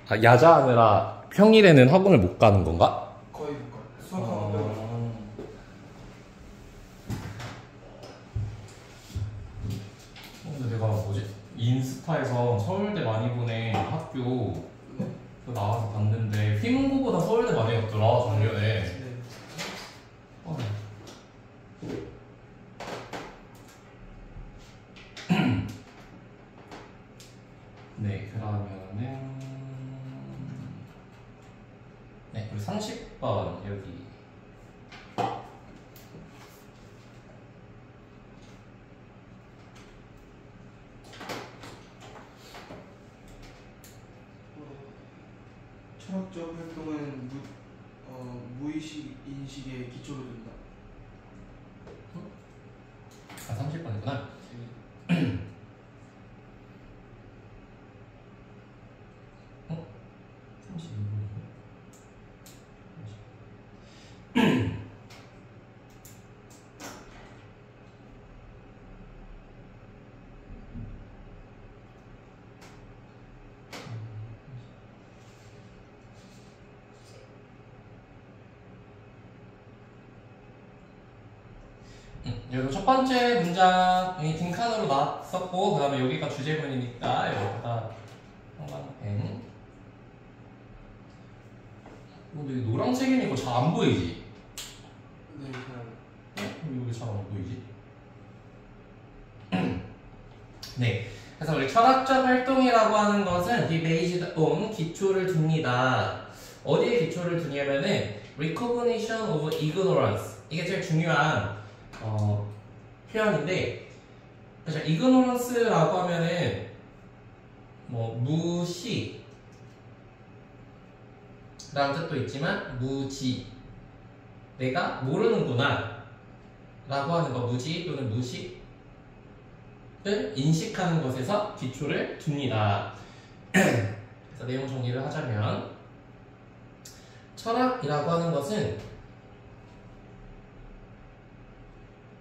아, 야자하느라 평일에는 학원을 못 가는 건가? 거의 못 가요. 수학하고 빼고. 근데 내가 뭐지? 인스타에서 서울대 많이 보낸 학교 그거 나와서 봤는데 휘문고보다 서울대 많이 갔더라 작년에. 네. 어. 네, 그러면은 네, 우리 30번 여기 철학적 활동은 무의식 인식에 기초를 둔다. 아 30번이구나. 어? 32번이네. 여기 첫 번째 문장이 빈칸으로 나왔었고 그 다음에 여기가 주제문이니까 여기다 형광펜. 근데 노란색이니까 잘 안 보이지? 네, 잘. 여기 잘 안 보이지? 네, 그래서 우리 철학적 활동이라고 하는 것은 be based on 기초를 둡니다. 어디에 기초를 두냐면은 recognition of ignorance, 이게 제일 중요한 표현인데, 그래서 ignorance라고 하면은 뭐 무시 라는 뜻도 있지만 무지, 내가 모르는구나 라고 하는 거, 무지 또는 무식을 인식하는 것에서 기초를 둡니다. 그래서 내용 정리를 하자면 철학이라고 하는 것은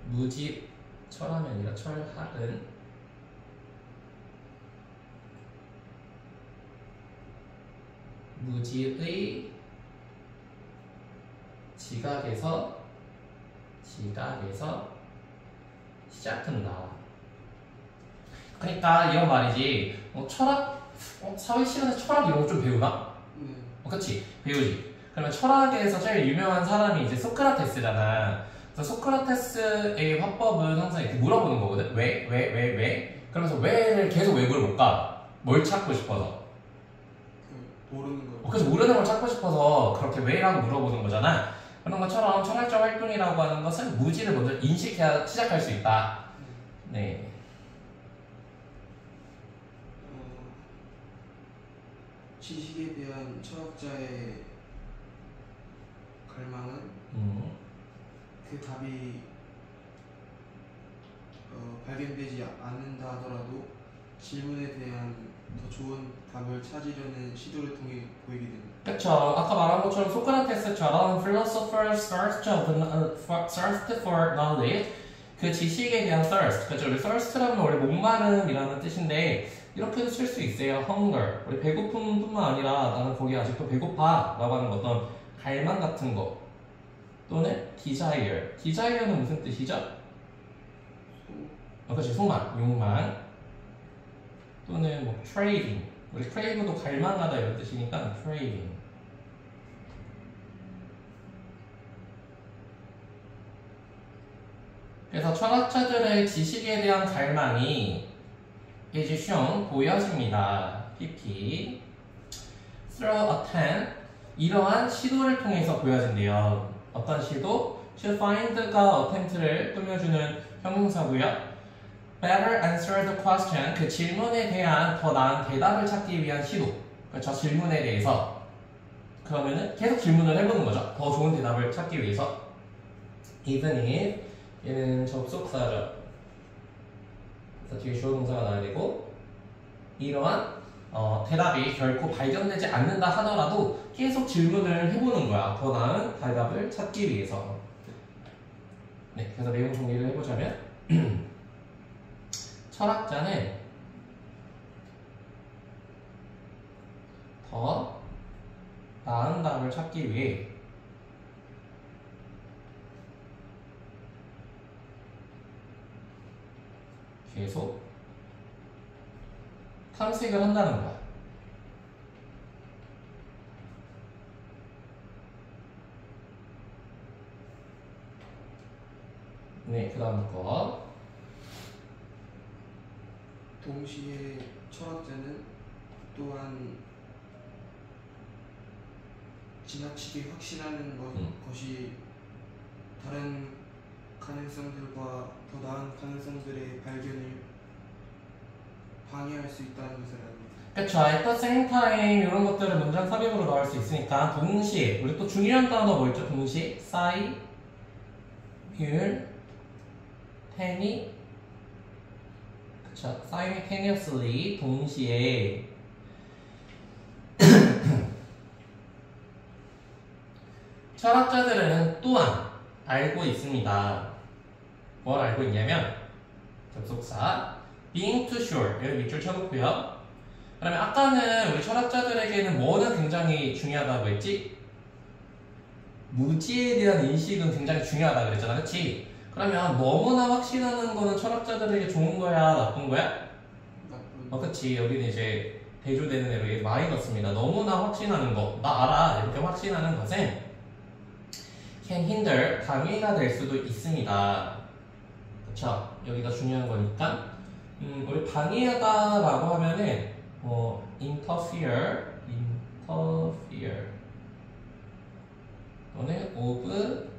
무지, 철학이 아니라 철학은 무지의 지각에서 시작한다. 그러니까 이런 말이지. 철학, 사회 시간에 철학 이런 거 좀 배우나? 네. 그치? 배우지. 그러면 철학에서 제일 유명한 사람이 이제 소크라테스잖아. 그래서 소크라테스의 화법은 항상 이렇게 물어보는 거거든. 왜? 그러면서 왜를 계속 외부를 못 가. 뭘 찾고 싶어서. 모르는 거. 그래서 모르는 걸 찾고 싶어서 그렇게 왜라고 물어보는 거잖아. 그런 것처럼 철학적 활동이라고 하는 것은 무지를 먼저 인식해야 시작할 수 있다. 네. 지식에 대한 철학자의 갈망은 그 답이 발견되지 않는다 하더라도 질문에 대한 더 좋은 답을 찾으려는 시도를 통해 보이게 됩니다. 그쵸. 아까 말한 것처럼 소크라테스처럼 philosophers thirst for knowledge, 그 지식에 대한 thirst. 그쵸. 우리 thirst라면 원래 목마름이라는 뜻인데 이렇게도 쓸 수 있어요. hunger. 우리 배고픔뿐만 아니라 나는 거기 아직도 배고파 라고 하는 어떤 갈망 같은 거. 또는 desire. desire는 무슨 뜻이죠? 그치. 소망, 욕망. 또는 뭐 craving. 우리 crave도 갈망하다 이런 뜻이니까 craving. 그래서 철학자들의 지식에 대한 갈망이 is shown, 보여집니다. PP through attempt, 이러한 시도를 통해서 보여진대요. 어떤 시도? to find가 attempt를 꾸며주는 형용사고요. better answer the question, 그 질문에 대한 더 나은 대답을 찾기 위한 시도. 저 질문에 대해서 그러면은 계속 질문을 해보는 거죠. 더 좋은 대답을 찾기 위해서. even if, 얘는 접속사죠. 그래서 뒤에 주어 동사가 나와야 되고, 이러한 대답이 결코 발견되지 않는다 하더라도 계속 질문을 해보는 거야. 더 나은 대답을 찾기 위해서. 네, 그래서 내용 정리를 해보자면 철학자는 더 나은 답을 찾기 위해 계속 탐색을 한다는 거야. 네, 그 다음 거. 동시에 철학자는 또한 지나치게 확신하는 것이 다른 가능성들과 더 나은 가능성들의 발견을 방해할 수 있다는 것을 압니다. 그쵸. at the same time 이런 것들을 문장 삽입으로 넣을 수 있으니까 동시에. 우리 또 중요한 단어 뭐 있죠? 동시에 그쵸. simultaneously 동시에 철학자들은 또한 알고 있습니다. 뭘 알고 있냐면 접속사 being too sure 여기 밑줄 쳐놓고요. 그러면 아까는 우리 철학자들에게는 뭐는 굉장히 중요하다고 했지? 무지에 대한 인식은 굉장히 중요하다 그랬잖아, 그치? 그러면 너무나 확신하는 거는 철학자들에게 좋은 거야, 나쁜 거야? 그치. 여기는 이제 대조되는 대로 이게 마이너스입니다. 너무나 확신하는 거, 나 알아 이렇게 확신하는 것은 can hinder, 방해가 될 수도 있습니다. 그쵸? 여기가 중요한 거니까 우리 방해하다 라고 하면은 interfere 또는 obstruct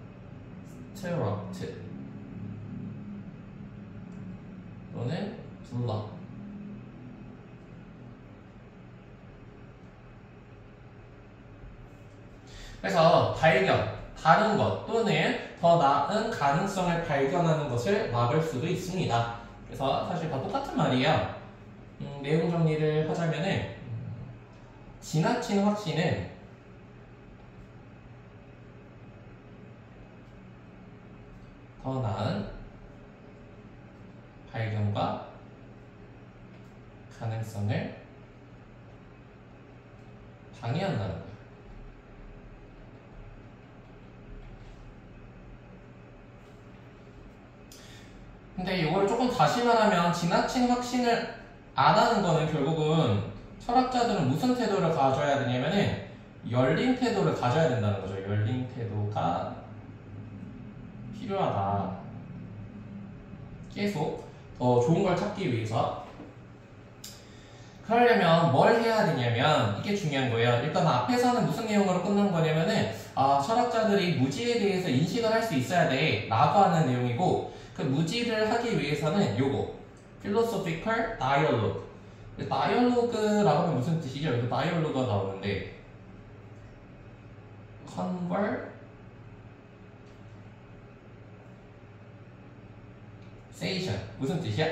또는 block. 그래서 발견, 다른 것 또는 더 나은 가능성을 발견하는 것을 막을 수도 있습니다. 그래서 사실 다 똑같은 말이에요. 내용 정리를 하자면은 지나친 확신은 더 나은 발견과 가능성을 방해한다는 거예요. 근데 이거를 조금 다시 말하면 지나친 확신을 안 하는 거는 결국은 철학자들은 무슨 태도를 가져야 되냐면은 열린 태도를 가져야 된다는 거죠. 열린 태도가 필요하다. 계속 더 좋은 걸 찾기 위해서. 그러려면 뭘 해야 되냐면 이게 중요한 거예요. 일단 앞에서는 무슨 내용으로 끝난 거냐면은 철학자들이 무지에 대해서 인식을 할 수 있어야 돼 라고 하는 내용이고, 그 무지를 하기 위해서는 요거 philosophical dialogue. dialogue라고 하면 무슨 뜻이죠? 여기 dialogue가 나오는데 conversation 무슨 뜻이야?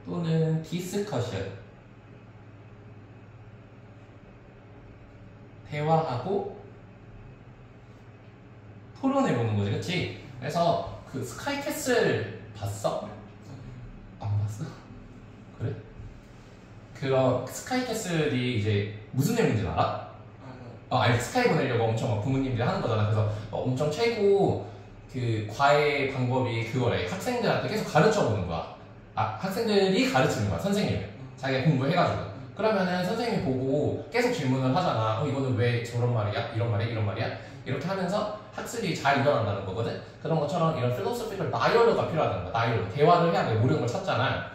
또는 discussion 대화하고 토론해보는 거지, 그치? 그래서 그 스카이캐슬 봤어? 안 봤어? 그래? 그런 스카이캐슬이 이제 무슨 내용인지 알아? 알지. 스카이 보내려고 엄청 막 부모님들이 하는 거잖아. 그래서 엄청 최고 그 과외 방법이 그거래. 학생들한테 계속 가르쳐보는 거야. 학생들이 가르치는 거야, 선생님이. 자기가 공부해가지고. 그러면은 선생님이 보고 계속 질문을 하잖아. 이거는 왜 저런 말이야? 이런 말이야? 이런 말이야? 이렇게 하면서 학습이 잘 일어난다는 거거든. 그런 것처럼 이런 필로소피컬 다이얼로그가 필요하다는 거야. 다이얼로그. 대화를 해야 돼. 모르는 걸 찾잖아.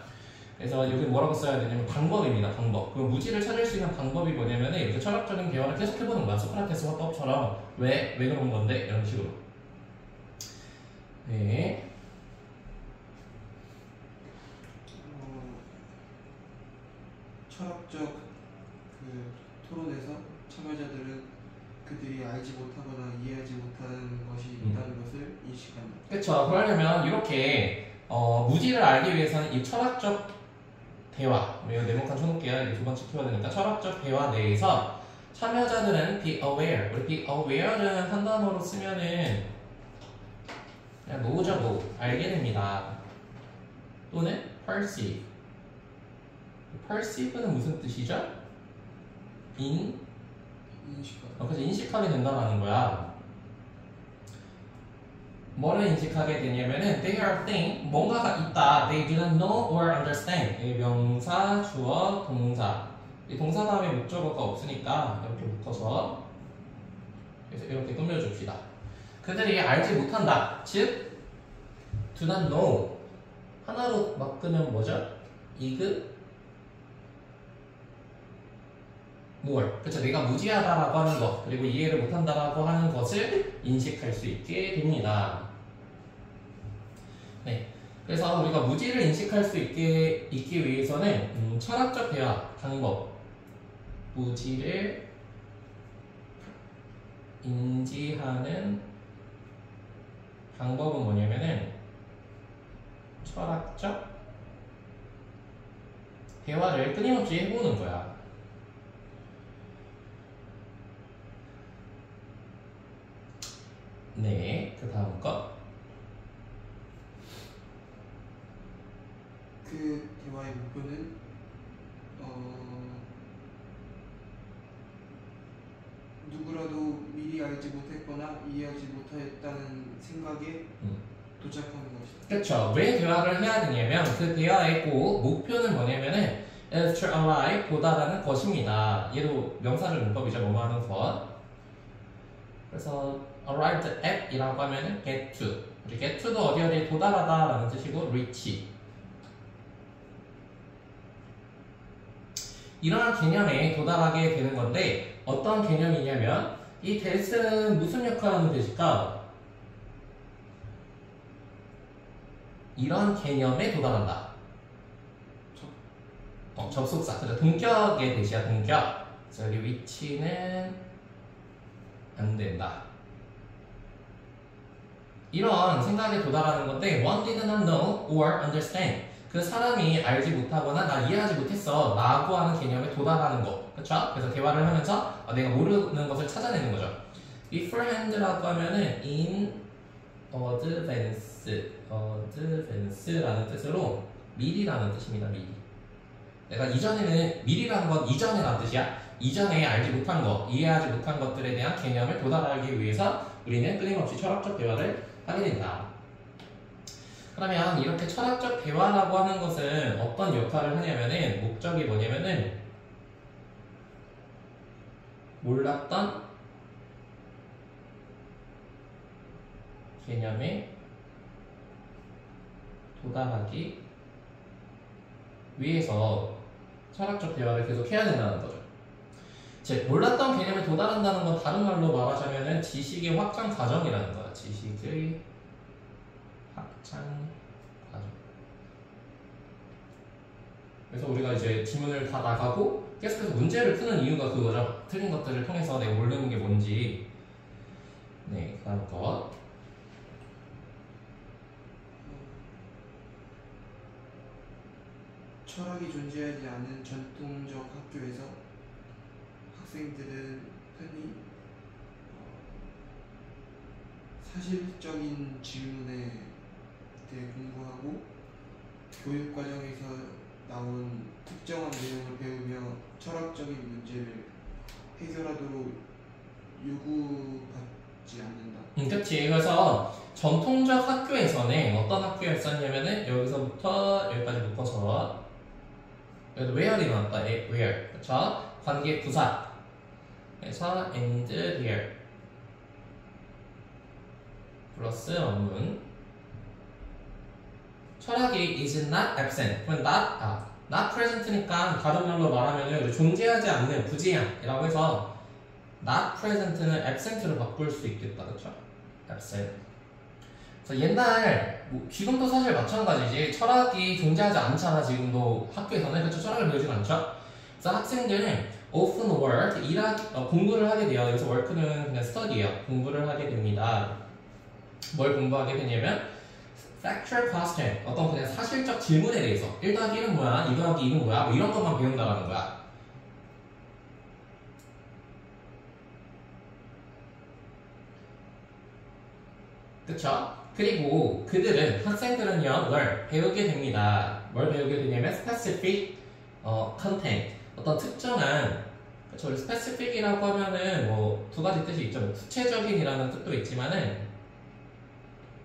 그래서 여기 뭐라고 써야 되냐면 방법입니다. 방법. 그 무지를 찾을 수 있는 방법이 뭐냐면은 이렇게 철학적인 대화를 계속 해보는 거야. 소크라테스 화법처럼 왜 그런 건데? 이런 식으로. 네. 철학적 그 토론에서 참여자들은 그들이 알지 못하거나 이해하지 못하는 것이 있다는 것을 인식합니다. 그렇죠. 그러려면 이렇게 무지를 알기 위해서는 이 철학적 대화, 네모칸 쳐놓을게요. 이게 두 번째 키워드니까 철학적 대화 내에서 참여자들은 be aware. 우리 be aware는 한 단어로 쓰면은 그냥 노자고 알게 됩니다. 또는 perceive. perceive는 무슨 뜻이죠? 인식하다. 그래서 인식하게 된다는 거야. 뭐를 인식하게 되냐면은 they are thing, 뭔가가 있다. They didn't know or understand. 이 명사, 주어, 동사. 이 동사 다음에 목적어가 없으니까 이렇게 묶어서 그래서 이렇게 꾸며줍시다. 그들이 알지 못한다. 즉, do not know. 하나로 바꾸면 뭐죠? 이그 뭘? 그쵸? 내가 무지하다라고 하는 것, 그리고 이해를 못한다라고 하는 것을 인식할 수 있게 됩니다. 네. 그래서 우리가 무지를 인식할 수 있기 위해서는 철학적 대화 방법, 무지를 인지하는 방법은 뭐냐면은 철학적 대화를 끊임없이 해보는 거야. 네, 그 다음 거. 그 대화의 목표는 누구라도 미리 알지 못했거나 이해하지 못하였다는 생각에 도착하는 것이다. 그쵸. 왜 대화를 해야 되냐면 그 대화의 꼭 목표는 뭐냐면은 is to arrive, 도달하는 것입니다. 얘도 명사절 문법이죠. 뭐뭐 하는 것. 그래서 arrived at 이라고 하면은 get to. 우리 get to도 어디에 도달하다 라는 뜻이고 reach. 이러한 개념에 도달하게 되는 건데 어떤 개념이냐면 이 that은 무슨 역할을 하는 뜻일까? 이런 개념에 도달한다. 접속사. 그죠? 동격의 대시야, 동격. 그래서 여기 위치는 안 된다. 이런 생각에 도달하는 건데 one did not know or understand. 그 사람이 알지 못하거나 나 이해하지 못했어 라고 하는 개념에 도달하는 거. 그쵸? 그래서 대화를 하면서 내가 모르는 것을 찾아내는 거죠. beforehand라고 하면은 in advance라는 뜻으로 미리라는 뜻입니다. 미리. 내가 이전에는 미리라는 건 이전이라는 뜻이야. 이전에 알지 못한 것, 이해하지 못한 것들에 대한 개념을 도달하기 위해서 우리는 끊임없이 철학적 대화를 하게 된다. 그러면 이렇게 철학적 대화라고 하는 것은 어떤 역할을 하냐면은 목적이 뭐냐면은 몰랐던 개념에 도달하기 위해서 철학적 대화를 계속 해야 된다는 거죠. 즉, 몰랐던 개념에 도달한다는 건 다른 말로 말하자면은 지식의 확장 과정이라는 거야. 지식의 확장 과정. 그래서 우리가 이제 지문을 다 나가고 계속해서 문제를 푸는 이유가 그거죠. 틀린 것들을 통해서 내가 모르는 게 뭔지. 네, 그 다음 거. 철학이 존재하지 않은 전통적 학교에서 학생들은 흔히 사실적인 질문에 대해 공부하고 교육 과정에서 나온 특정한 내용을 배우며 철학적인 문제를 해결하도록 요구받지 않는다. 그치. 그래서 전통적 학교에서는 어떤 학교였었냐면은 여기서부터 여기까지 묶어서 여기도 where이 나왔다. where. 그쵸? 관계 부사. 그래서 and here. 플러스 원문. 철학이 is not absent. 그럼 not present니까 다른 말로 말하면 존재하지 않는 부재한이라고 해서 not present는 absent로 바꿀 수 있겠다. 그쵸? absent. 그래서 옛날, 지금도 사실 마찬가지지. 철학이 존재하지 않잖아, 지금도 학교에서는. 그쵸? 철학을 배우진 않죠? 그래서 학생들은 often work, 공부를 하게 돼요. 여기서 work는 그냥 study예요. 공부를 하게 됩니다. 뭘 공부하게 되냐면 factual question, 어떤 그냥 사실적 질문에 대해서 1 더하기 1은 뭐야? 2 더하기 2는 뭐야? 뭐 이런 것만 배운다는 거야. 그쵸? 그리고 그들은, 학생들은요, 뭘 배우게 됩니다. 뭘 배우게 되냐면 specific content 어떤 특정한 그렇죠. 우리 specific이라고 하면은 뭐 두 가지 뜻이 있죠. 뭐 구체적인이라는 뜻도 있지만은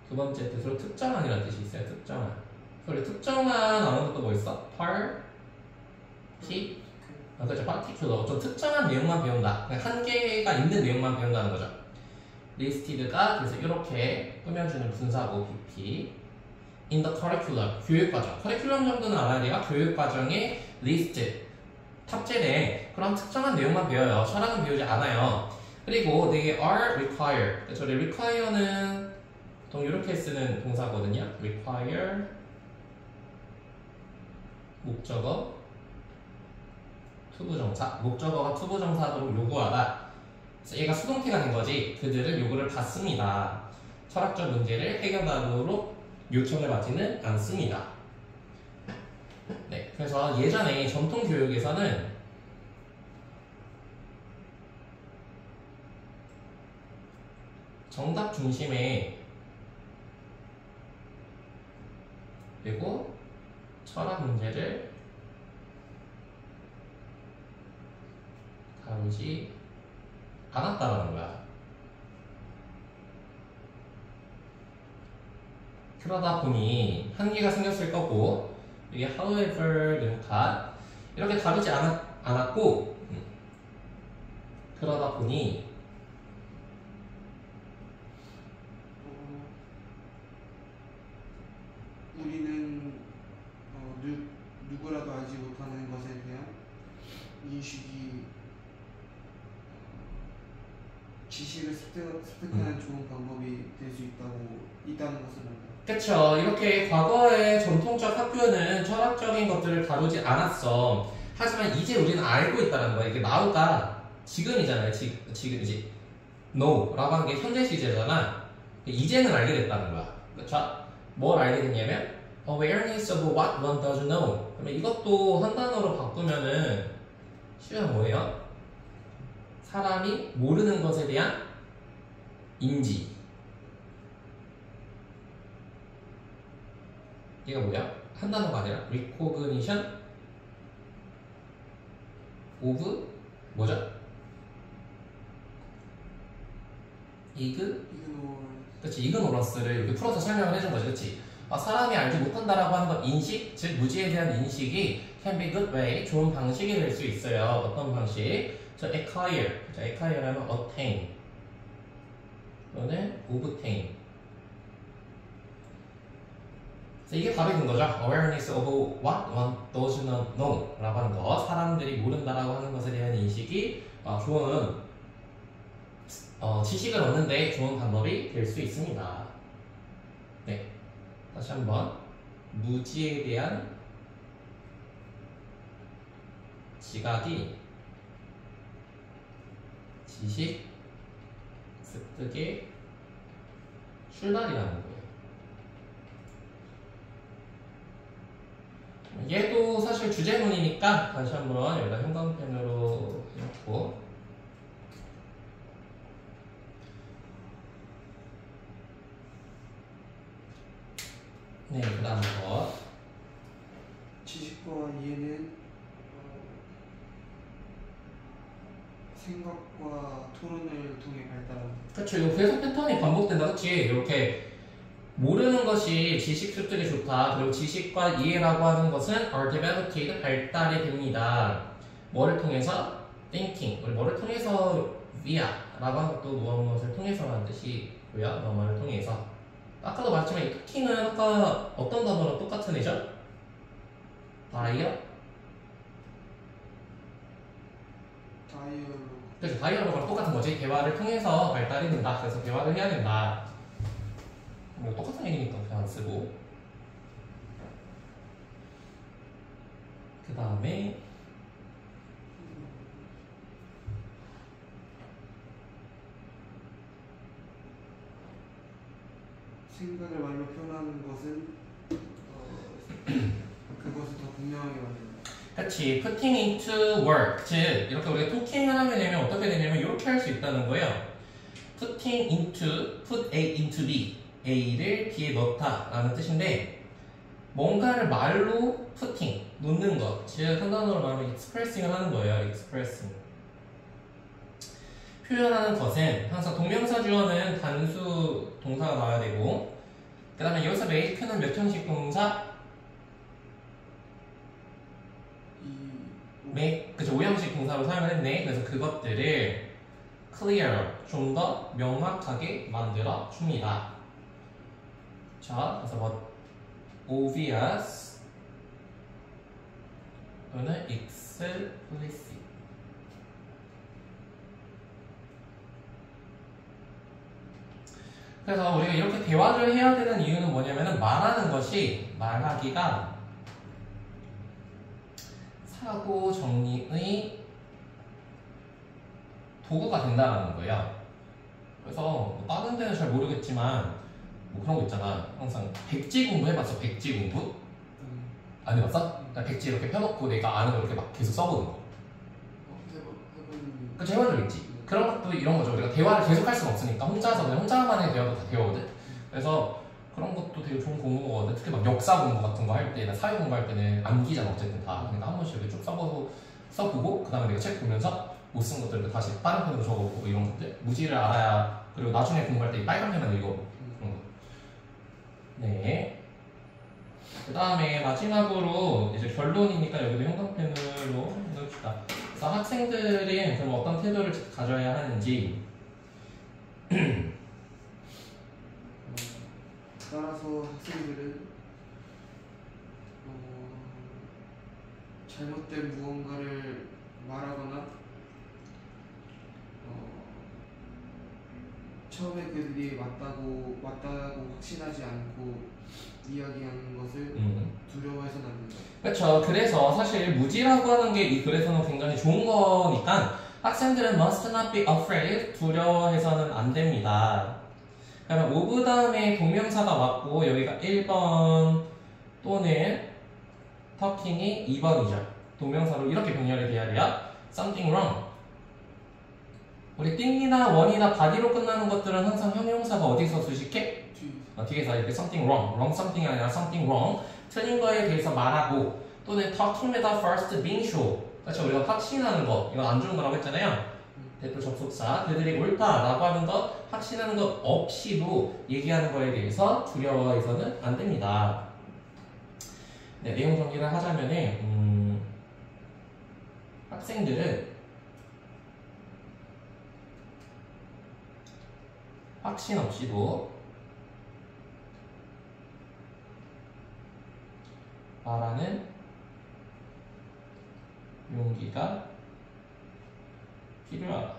두 번째 뜻으로 특정한이라는 뜻이 있어요. 특정한. 그래서 우리 특정한 하는 것도 뭐 있어? 그렇죠. particular. 좀 특정한 내용만 배운다. 그냥 한계가 있는 내용만 배운다는 거죠. listed가 그래서 이렇게 꾸며주는 분사고 BP. in the curriculum. 교육과정. curriculum 정도는 알아야 돼요. 교육과정에 list. 탑재된 그런 특정한 내용만 배워요. 철학은 배우지 않아요. 그리고 they are required. 그렇죠. require는 보통 이렇게 쓰는 동사거든요. require 목적어 투부정사 목적어가 투부정사도록 요구하다. 그래서 얘가 수동태가 된 거지. 그들은 요구를 받습니다. 철학적 문제를 해결하도록 요청을 받지는 않습니다. 네, 그래서 예전에 전통 교육에서는 정답 중심의 그리고 철학 문제를 다루지 않았다라는 거야. 그러다 보니 한계가 생겼을 거고 이게 however는 이렇게 다루지 않았고 그러다 보니 우리는 누구라도 알지 못하는 것에 대한 인식이 지식을 습득하는 좋은 방법이 될 수 있다는 것을 말합니다. 그쵸. 이렇게 과거의 전통적 학교는 철학적인 것들을 다루지 않았어. 하지만 이제 우리는 알고 있다는 거야. 이게 now가 지금이잖아요. 지금이지. know라고 하는 게 현재 시제잖아. 이제는 알게 됐다는 거야. 그쵸? 뭘 알게 됐냐면 awareness of what one does know. 그러면 이것도 한 단어로 바꾸면은 쉬운 뭐예요? 사람이 모르는 것에 대한 인지. 얘가 뭐야? 한 단어가 아니라 recognition of 뭐죠? 그렇지. ignorance를 이렇게 풀어서 설명을 해준 거지. 그렇지. 사람이 알지 못한다라고 하는 건 인식, 즉 무지에 대한 인식이 can be good way, 좋은 방식이 될 수 있어요. 어떤 방식? acquire, acquire라면 attain 또는 obtain. 이게 답이 된 거죠. awareness of what one does not know 라고 하는 거. 사람들이 모른다라고 하는 것에 대한 인식이 좋은 지식을 얻는데 좋은 방법이 될 수 있습니다. 네, 다시 한번 무지에 대한 지각이 지식 습득의 출발이라는 거예요. 얘도 사실 주제문이니까 다시 한번 여기다 형광펜으로 해놓고 네, 그 다음 거 지식과 이해는 생각과 토론을 통해 발달합니다. 그렇죠. 이거 계속 패턴이 반복된다. 그치? 이렇게 모르는 것이 지식 습득에 좋다. 그리고 지식과 이해라고 하는 것은 are developed, 발달이 됩니다. 뭐를 통해서? thinking. 우리 뭐를 통해서 via 라고 하는 것도 무엇을 통해서라는 뜻이고요. 뭐를 통해서. 아까도 말했지만 이 talking은 아까 어떤 단어랑 똑같은 애죠? 그래서 다이얼로그랑 똑같은 거지. 대화를 통해서 발달이 된다. 그래서 대화를 해야 된다. 뭐 똑같은 얘기니까 그냥 안 쓰고. 그 다음에 생각을 말로 표현하는 것은 그것을 더 분명하게 만듭니다. 그렇지. putting into work. 즉 이렇게 우리가 토킹을 하게 되면 어떻게 되냐면 이렇게 할 수 있다는 거예요. putting into, put A into B. A를 B에 넣다 라는 뜻인데 뭔가를 말로 putting 놓는 것. 즉, 한 단어로 말하면 expressing을 하는 거예요. expressing. 표현하는 것은 항상 동명사 주어는 단수 동사가 나와야 되고, 그 다음에 여기서 make는 몇 형식 동사? make, 그쵸, 5형식 동사로 사용을 했네. 그래서 그것들을 clear, 좀 더 명확하게 만들어 줍니다. 자, 그래서 뭐 obvious 또는 explicit. 그래서 우리가 이렇게 대화를 해야 되는 이유는 뭐냐면은 말하는 것이 말하기가 사고 정리의 도구가 된다는 거예요. 그래서 뭐 다른 데는 잘 모르겠지만 뭐 그런 거 있잖아. 항상 백지 공부 해봤어? 백지 공부? 안 해봤어? 백지 이렇게 펴놓고 내가 아는 걸 이렇게 막 계속 써보는 거. 그치, 해본 적 있지? 그런 것도 이런 거죠. 우리가 대화를 계속 할 수는 없으니까 혼자서 그냥 혼자만의 대화도 다 배우거든. 그래서 그런 것도 되게 좋은 공부거든. 특히 막 역사 공부 같은 거 할 때나 사회 공부할 때는 암기잖아 어쨌든 다. 그러니까 한 번씩 이렇게 쭉 써보고 그 다음에 내가 책 보면서 못 쓴 것들을 다시 다른 펜으로 적어보고 이런 것들. 무지를 알아야. 그리고 나중에 공부할 때 이 빨간 펜만 읽어보고 그런 거. 네. 그 다음에 마지막으로 이제 결론이니까 여기도 형광펜으로 넣읍시다. 그래서 학생들이 그럼 어떤 태도를 가져야 하는지. 따라서 학생들은 잘못된 무언가를 말하거나 처음에 그들이 맞다고 확신하지 않고 이야기하는 것을 두려워해서는 안 된다. 그렇죠. 그래서 사실 무지라고 하는 게 이 글에서는 굉장히 좋은 거니까 학생들은 must not be afraid, 두려워해서는 안 됩니다. 그러면 of 다음에 동명사가 왔고 여기가 1번 또는 talking이 2번이죠. 동명사로 이렇게 병렬이 돼야 돼요. something wrong. 우리 thing이나 one이나 body로 끝나는 것들은 항상 형용사가 어디서 수식해? 뒤에서 이렇게 something wrong something이 아니라 something wrong. 틀린 거에 대해서 말하고 또는 talking에다 first being sure. 그렇죠. 우리가 확신하는 거, 이거 안 좋은 거라고 했잖아요. 대표 접속사, 그들이 옳다라고 하는 것, 확신하는 것 없이도 얘기하는 거에 대해서 두려워해서는 안 됩니다. 네, 내용 정리를 하자면은 학생들은 확신 없이도 말하는 용기가 필요하다.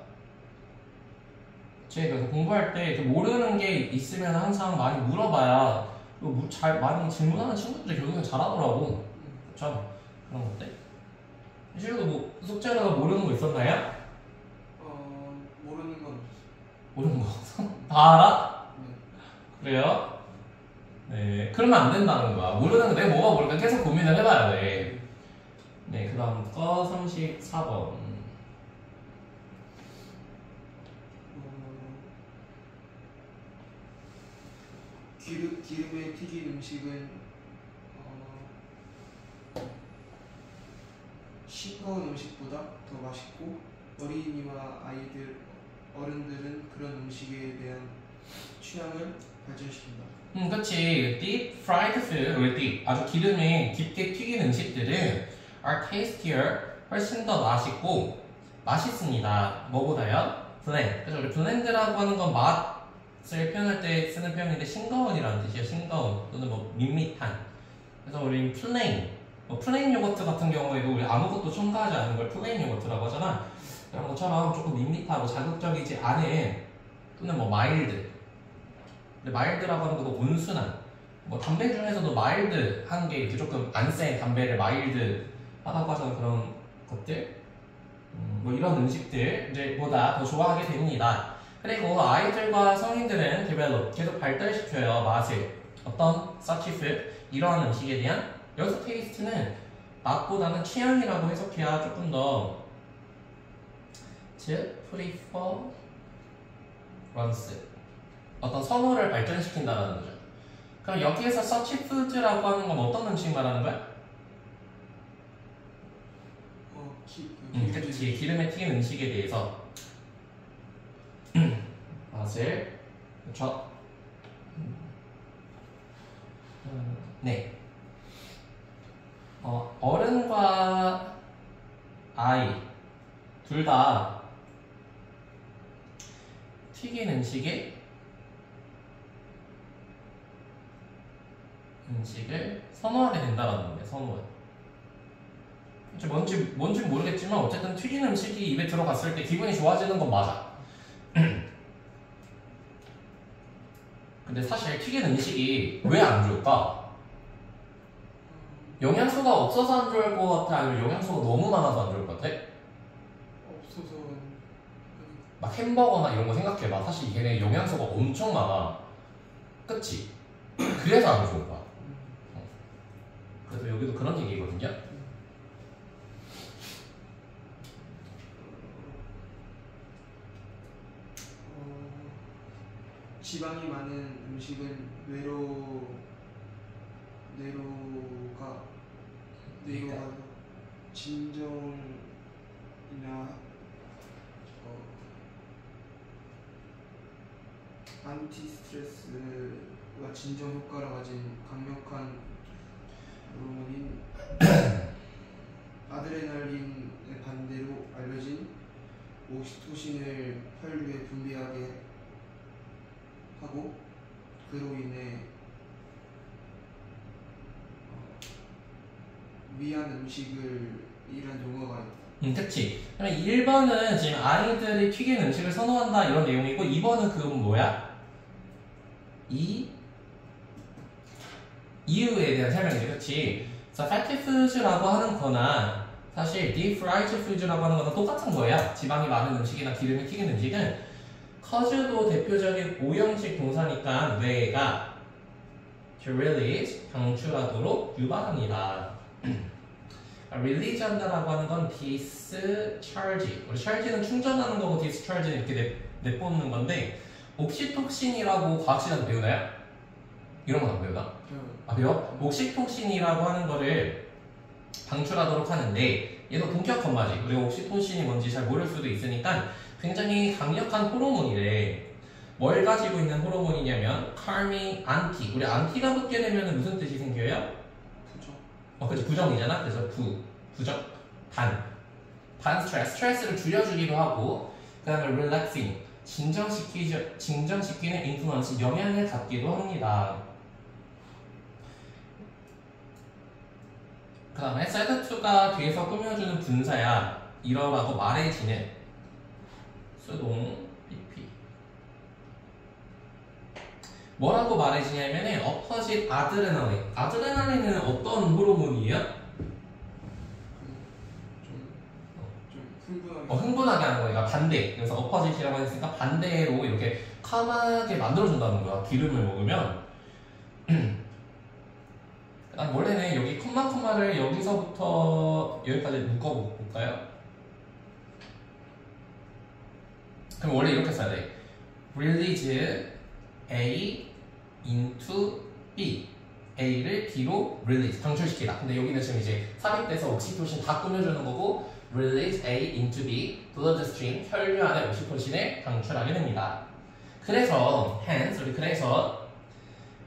그래서 공부할 때 모르는 게 있으면 항상 많이 물어봐야 많이 질문하는 친구들이 결국엔 잘하더라고. 그렇죠? 그런 것들. 실도 뭐 숙제라도 모르는 거 있었나요? 모르는 건 없어요. 모르는 거 없어? 다 알아? 네. 그래요? 네. 그러면 안 된다는 거야. 모르는 거 내가 뭐가 모를까 계속 고민을 해봐야 돼. 네, 그 다음 거 34번. 기름에 튀긴 음식은 싱거운 음식보다 더 맛있고 어린이와 어른들은 그런 음식에 대한 취향을 발전시킨다. 그치. Deep fried food, or deep, 아주 기름에 깊게 튀긴 음식들은 are tastier, 훨씬 더 맛있고 맛있습니다. 뭐보다요? blend. 그래서 우리 blend라고 하는 건 맛을 표현할 때 쓰는 표현인데 싱거운이라는 뜻이에요. 싱거운 또는 뭐 밋밋한. 그래서 우리 plain, 플레인 요거트 같은 경우에도 우리 아무것도 첨가하지 않은 걸 플레인 요거트라고 하잖아. 그런 것처럼 조금 밋밋하고 자극적이지 않은 또는 뭐 마일드. 근데 마일드라고 하는 것도 온순한. 뭐 담배 중에서도 마일드한 게 이렇게 조금 안 센 담배를 마일드 하다고 하잖아. 그런 것들. 뭐 이런 음식들보다 더 좋아하게 됩니다. 그리고 아이들과 성인들은 develop, 계속 발달시켜요. 맛을. 어떤 such food, 이러한 음식에 대한. 여기서 테이스트는 맛보다는 취향이라고 해석해야 조금 더 즉, preference, 어떤 선호를 발전시킨다는 거죠. 그럼 여기에서 such food라고 하는 건 어떤 음식 말하는 거야? 그치. 기름에 튀긴 음식에 대해서 맛을 그쵸? 네. 어른과 아이 둘 다 튀긴 음식을 선호하게 된다라는 건데 선호해. 뭔지 모르겠지만 어쨌든 튀긴 음식이 입에 들어갔을 때 기분이 좋아지는 건 맞아. 근데 사실 튀긴 음식이 왜 안 좋을까? 영양소가 없어서 안 좋을 것 같아? 아니면 영양소가 너무 많아서 안 좋을 것 같아? 없어서 막 햄버거나 이런 거 생각해봐. 사실 얘네 영양소가 엄청 많아. 그치? 그래서 안 좋은 거야. 그래서 여기도 그런 얘기거든요. 지방이 많은 음식은 뇌로가 진정이나 안티스트레스와 진정 효과를 가진 강력한 호르몬인 아드레날린의 반대로 알려진 옥시토신을 혈류에 분비하게 하고 그로 인해 위한 음식을 이란 용어가 있다. 그치. 그럼 1번은 지금 아이들이 튀긴 음식을 선호한다 이런 내용이고 2번은 그건 뭐야? 이유에 대한 설명이지, 그치? 그래서 fatty foods라고 하는 거나 사실 deep fried foods라고 하는 거는 똑같은 거야. 지방이 많은 음식이나 기름이 튀긴 음식은 cause도 대표적인 오형식 동사니까 뇌가 to release, 방출하도록 유발합니다. release 한다라고 하는 건 discharge. 우리 charge는 충전하는 거고 discharge는 이렇게 내뿜는 건데 옥시토신이라고 과학 시간 배우나요? 이런 건 안 배우나? 배워? 옥시토신이라고 하는 거를 방출하도록 하는데 얘도 본격 컴마지. 우리가 옥시토신이 뭔지 잘 모를 수도 있으니까 굉장히 강력한 호르몬이래. 뭘 가지고 있는 호르몬이냐면 카미, 안티. 우리 안티가 붙게 되면 무슨 뜻이 생겨요? 부정. 그치, 부정이잖아. 그래서 부정, 스트레스를 줄여주기도 하고 그 다음에 relaxing, 진정시키는 influence, 영향을 갖기도 합니다. 그 다음에 SAD2가 뒤에서 꾸며주는 분사야. 이러라고 말해지는 수동 BP. 뭐라고 말해지냐면은 opposite adrenaline. 아드레날린은 어떤 호르몬이에요? 좀 흥분하게 하는 거니까 반대. 그래서 opposite이라고 했으니까 반대로 이렇게 캄하게 만들어준다는 거야. 기름을 먹으면. 원래는 여기 콤마를 여기서부터 여기까지 묶어볼까요? 그럼 원래 이렇게 써야 돼. release A into B. A를 B로 release, 방출시키다. 근데 여기는 지금 이제 삽입돼서 옥시토신 다 꾸며주는 거고 release A into B, bloodstream, 혈류 안에 옥시토신을 방출하게 됩니다. 그래서 hence, 우리 그래서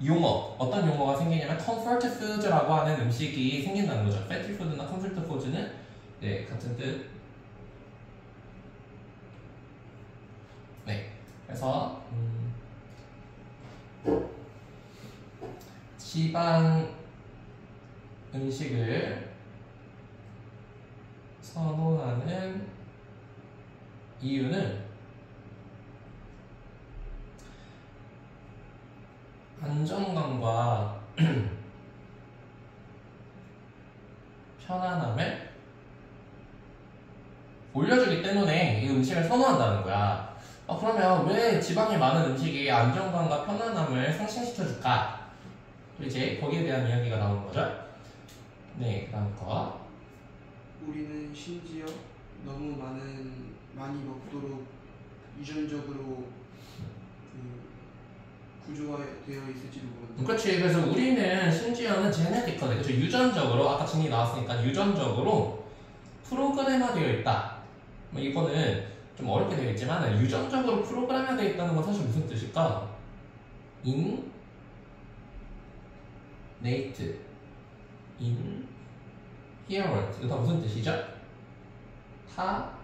용어, 어떤 용어가 생기냐면 comfort foods라고 하는 음식이 생긴다는 거죠. fatty food나 comfort foods는 네, 같은 뜻. 네, 그래서 지방 음식을 선호하는 이유는 안정감과 편안함을 올려주기 때문에 이 음식을 선호한다는 거야. 그러면 왜 지방이 많은 음식이 안정감과 편안함을 상승시켜줄까? 이제 거기에 대한 이야기가 나오는 거죠. 네, 그 다음 거. 우리는 심지어 너무 많이 먹도록 유전적으로 구조가 되어 있을지도 모른다. 그렇지. 그래서 우리는 심지어는 제네티컬리, 그렇죠. 유전적으로, 아까 진이 나왔으니까 유전적으로 프로그램화되어 있다. 뭐 이거는 좀 어렵게 되겠지만 유전적으로 프로그램화되어 있다는 건 사실 무슨 뜻일까? innate, inherent. 이거 다 무슨 뜻이죠? 타고.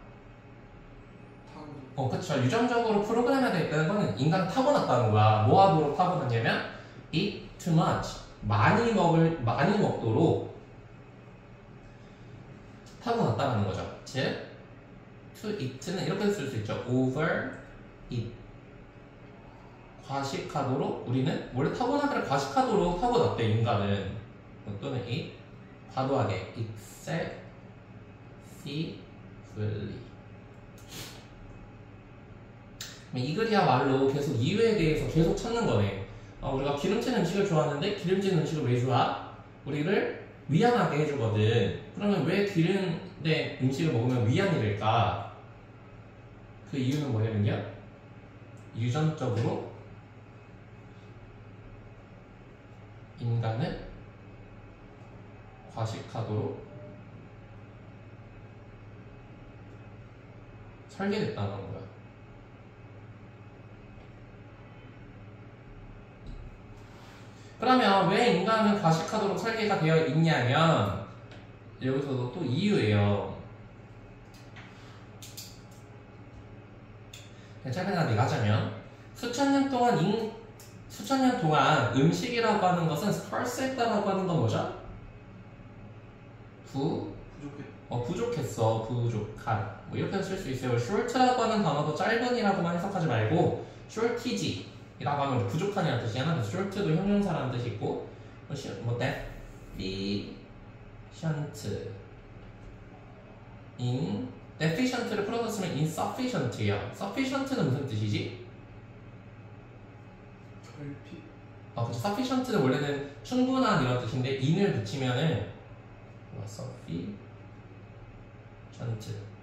그쵸. 유전적으로 프로그램화되어 있다는 거는 인간 타고났다는 거야. 뭐 하도록 타고났냐면 eat too much. 많이 먹도록 타고났다는 거죠. 즉, to eat는 이렇게 쓸 수 있죠. over eat. 과식하도록 우리는 원래 타고나기를 과식하도록 타고났대 인간은. 또는 eat 과도하게 excessively. 이 글이야말로 계속 이유에 대해서 계속 찾는 거네. 우리가 기름진 음식을 좋아하는데 기름진 음식을 왜 좋아? 우리를 위안하게 해주거든. 그러면 왜 기름된 음식을 먹으면 위안이 될까? 그 이유는 뭐냐면요, 유전적으로 인간을 과식하도록 설계됐다는 거야. 그러면 왜 인간은 과식하도록 설계가 되어 있냐면 여기서도 또 이유예요. 짧게 하자면 수천 년 동안 음식이라고 하는 것은 스컬스했다라고 하는 건 뭐죠? 부족했어. 부족한. 뭐 이렇게 쓸 수 있어요. short라고 하는 단어도 짧은이라고만 해석하지 말고 shortage이라고 하면 부족한이라는 뜻이잖아. 그래서 short도 형용사라는 뜻이 있고 뭐 deficient를 풀어서 쓰면 insufficient야. sufficient는 무슨 뜻이지? 결핍. 그쵸. sufficient는 원래는 충분한 이런 뜻인데 in을 붙이면은 sufficient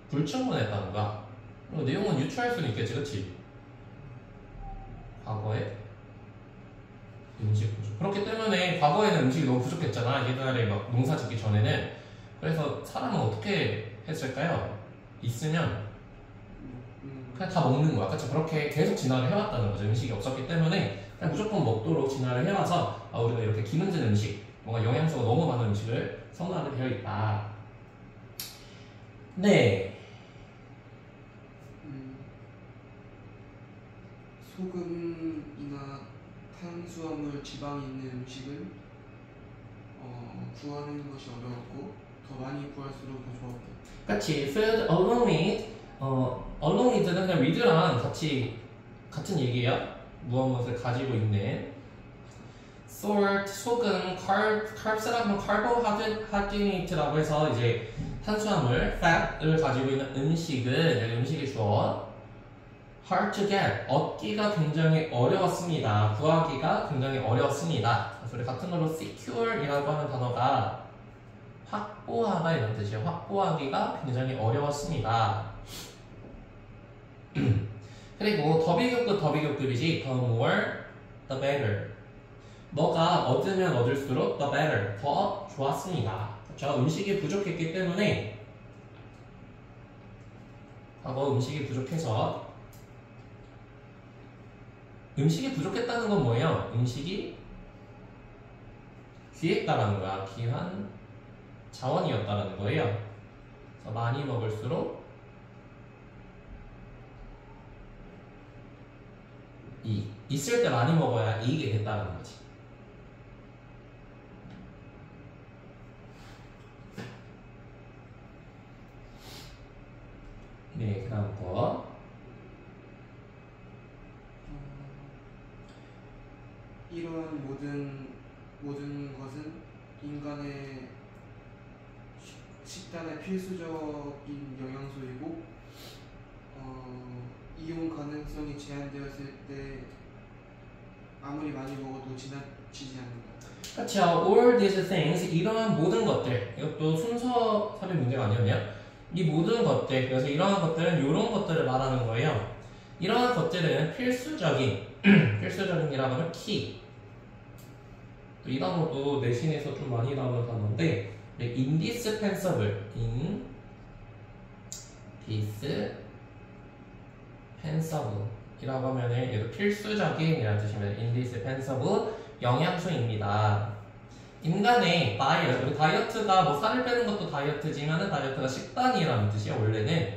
불충분했다는 거야. 내용은 유추할 수는 있겠지, 그치? 과거에 음식 부족. 그렇기 때문에 과거에는 음식이 너무 부족했잖아. 옛날에 막 농사 짓기 전에는. 그래서 사람은 어떻게 했을까요? 있으면 그냥 다 먹는 거야. 그쵸? 그렇게 계속 진화를 해왔다는 거죠. 음식이 없었기 때문에 그냥 무조건 먹도록 진화를 해와서 우리가 이렇게 기름진 음식, 뭔가 영양소가 너무 많은 음식을 선호하게 되어 있다. 네. 소금이나 탄수화물, 지방이 있는 음식을 구하는 것이 어려웠고 더 많이 구할수록 더 좋았다. 그치. Food along with along with는 그냥 with랑 같은 얘기야. 무엇을 가지고 있는. salt, 소금, carbs라고 하면 carbohydrate라고 해서 이제 탄수화물, fat을 가지고 있는 음식이 주어. hard to get, 얻기가 굉장히 어려웠습니다. 구하기가 굉장히 어려웠습니다. 그래서 우리 같은 걸로 secure이라고 하는 단어가 확보하다 이런 뜻이에요. 확보하기가 굉장히 어려웠습니다. 그리고 더 비교급이지. The more, the better. 뭐가 얻으면 얻을수록 the better, 더 좋았습니다. 그렇죠? 음식이 부족했기 때문에 과거 음식이 부족해서 음식이 부족했다는 건 뭐예요? 음식이 귀했다라는 거야. 귀한 자원이었다라는 거예요. 그래서 많이 먹을수록 있을 때 많이 먹어야 이익이 됐다는 거지. 네, 그 다음 거. 이러한 모든 것은 인간의 식단의 필수적인 영양소이고 이용 가능성이 제한되었을 때 아무리 많이 먹어도 지나치지 않는다. 그렇죠. All these things, 이러한 모든 것들. 이것도 순서 삽입 문제가 아니었냐? 이 모든 것들, 그래서 이러한 것들은 이런 것들을 말하는 거예요. 이러한 것들은 필수적인이라고 하면 key. 또 이 단어도 내신에서 좀 많이 나오는 단어인데 indispensable, dispensable 이라고 하면은 얘도 필수적인 이라는 뜻이면 indispensable 영양소입니다. 인간의 다이어트, 우리 다이어트가 뭐 살을 빼는 것도 다이어트지만은 다이어트가 식단이라는 뜻이야. 원래는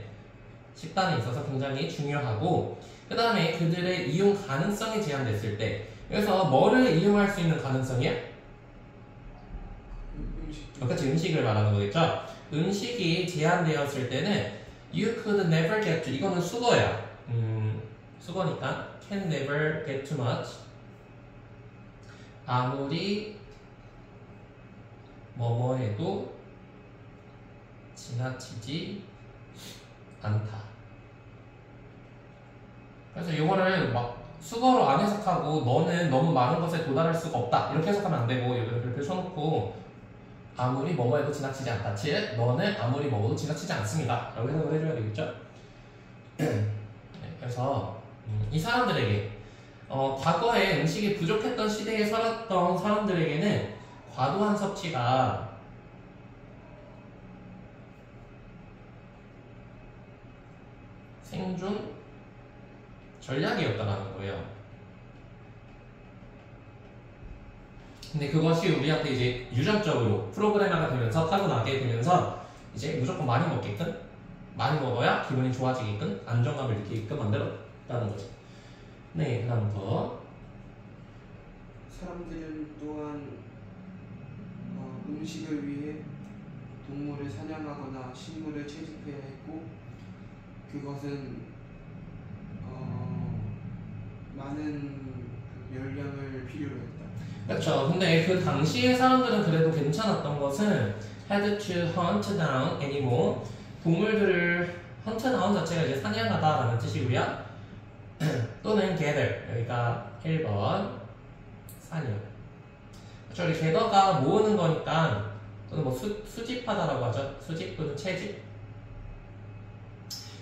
식단에 있어서 굉장히 중요하고, 그 다음에 그들의 이용 가능성이 제한됐을 때, 그래서 뭐를 이용할 수 있는 가능성이야? 그치, 음식을 말하는 거겠죠. 음식이 제한되었을 때는 you could never get to, 이거는 수거야. 수거니까 can never get too much. 아무리 뭐뭐 해도 지나치지 않다. 그래서 이거를 막 수거로 안 해석하고 너는 너무 많은 것에 도달할 수가 없다 이렇게 해석하면 안 되고, 여기를 그렇게 쳐놓고 아무리 뭐뭐 해도 지나치지 않다, 즉 너는 아무리 먹어도 지나치지 않습니다 라고 해석을 해줘야 되겠죠. 네, 그래서 이 사람들에게 과거에 음식이 부족했던 시대에 살았던 사람들에게는 과도한 섭취가 생존 전략이었다라는 거예요. 근데 그것이 우리한테 이제 유전적으로 프로그래머가 되면서 타고나게 되면서 이제 무조건 많이 먹게끔, 많이 먹어야 기분이 좋아지게끔, 안정감을 느끼게끔 만들었다는 거죠. 네, 그다음부터 사람들 또한 음식을 위해 동물을 사냥하거나 식물을 채집해야 했고, 그것은 많은 열량을 필요로 했다. 그렇죠. 근데 그 당시의 사람들은 그래도 괜찮았던 것은 had to hunt down animal, 동물들을 hunt down 자체가 이제 사냥하다라는 뜻이고요. 또는 gather, 여기가 1번 사냥. 그렇죠. 우리 gather가 모으는 거니까, 또는 뭐 수집하다라고 하죠. 수집 또는 채집.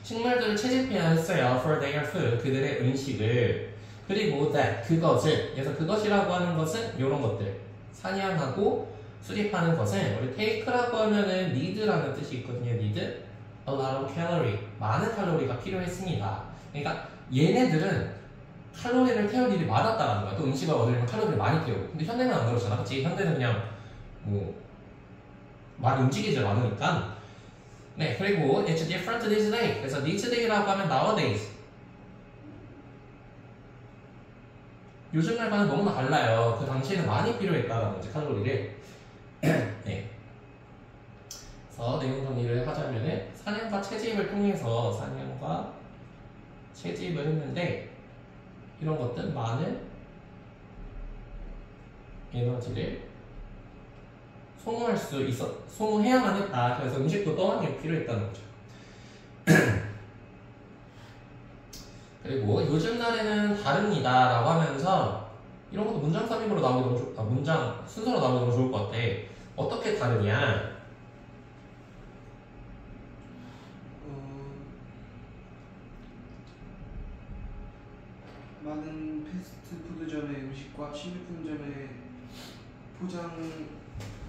식물들을 채집해야 했어요. for their food, 그들의 음식을. 그리고 that, 그것을. 그래서 그것이라고 하는 것은 이런 것들. 사냥하고 수집하는 것은 우리 take라고 하면은 need라는 뜻이 있거든요. need. a lot of calorie. 많은 칼로리가 필요했습니다. 그러니까 얘네들은 칼로리를 태울 일이 많았다는 거야. 또 음식을 얻으려면 칼로리를 많이 태우고. 근데 현대는 안 그렇잖아. 그치? 현대는 그냥 뭐 많이 움직이지 않으니까. 네, 그리고 it's different this day. 그래서 this day라고 하면 nowadays. 요즘날과는 너무나 달라요. 그 당시에는 많이 필요했다라는 거지, 칼로리를. 네. 그래서 내용 정리를 하자면은 사냥과 채집을 통해서 사냥과 채집을 했는데, 이런 것들 많은 에너지를 소모해야만 했다. 그래서 음식도 떠나기 필요했다는 거죠. 그리고 요즘 날에는 다릅니다 라고 하면서 이런 것도 문장 삽입으로 나오기 너무 좋다. 문장 순서로 나오기 너무 좋을 것 같아. 어떻게 다르냐? 많은 패스트푸드점의 음식과 식료품점의 포장된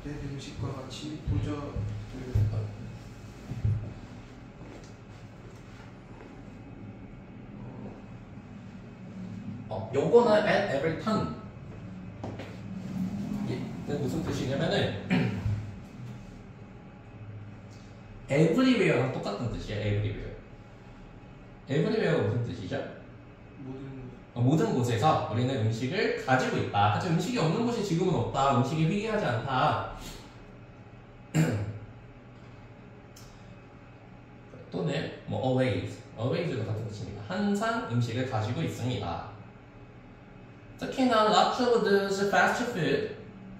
음식과 같이 요거는 at every time. 이게 무슨 뜻이냐면은 everywhere랑 똑같은 뜻이야. everywhere. everywhere가 무슨 뜻이죠? 모든 곳에서 우리는 음식을 가지고 있다. 하지만 음식이 없는 곳이 지금은 없다. 음식이 희귀하지 않다. 또는 뭐 always도 같은 뜻입니다. 항상 음식을 가지고 있습니다. 특히나 lots of those fast food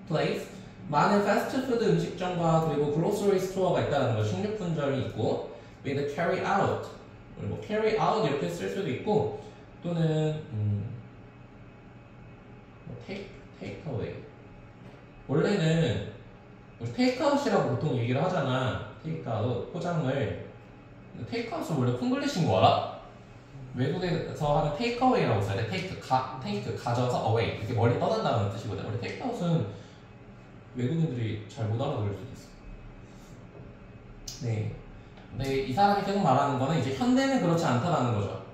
place, 많은 패스트푸드 음식점과 그리고 grocery store가 있다는 거, 식료품점이 있고, with carry out, 뭐 carry out 이렇게 쓸 수도 있고, 또는 take away. 원래는 take out이라고 보통 얘기를 하잖아. take out, 포장을. take out은 원래 콩글리시인 거 알아? 외국에서 하면 take away라고 써야 돼. take 가져서 away, 이렇게 멀리 떠난다는 뜻이거든. 원래 take out은 외국인들이 잘 못 알아들을 수도 있어. 네. 근데 이 사람이 계속 말하는 거는 이제 현대는 그렇지 않다라는 거죠.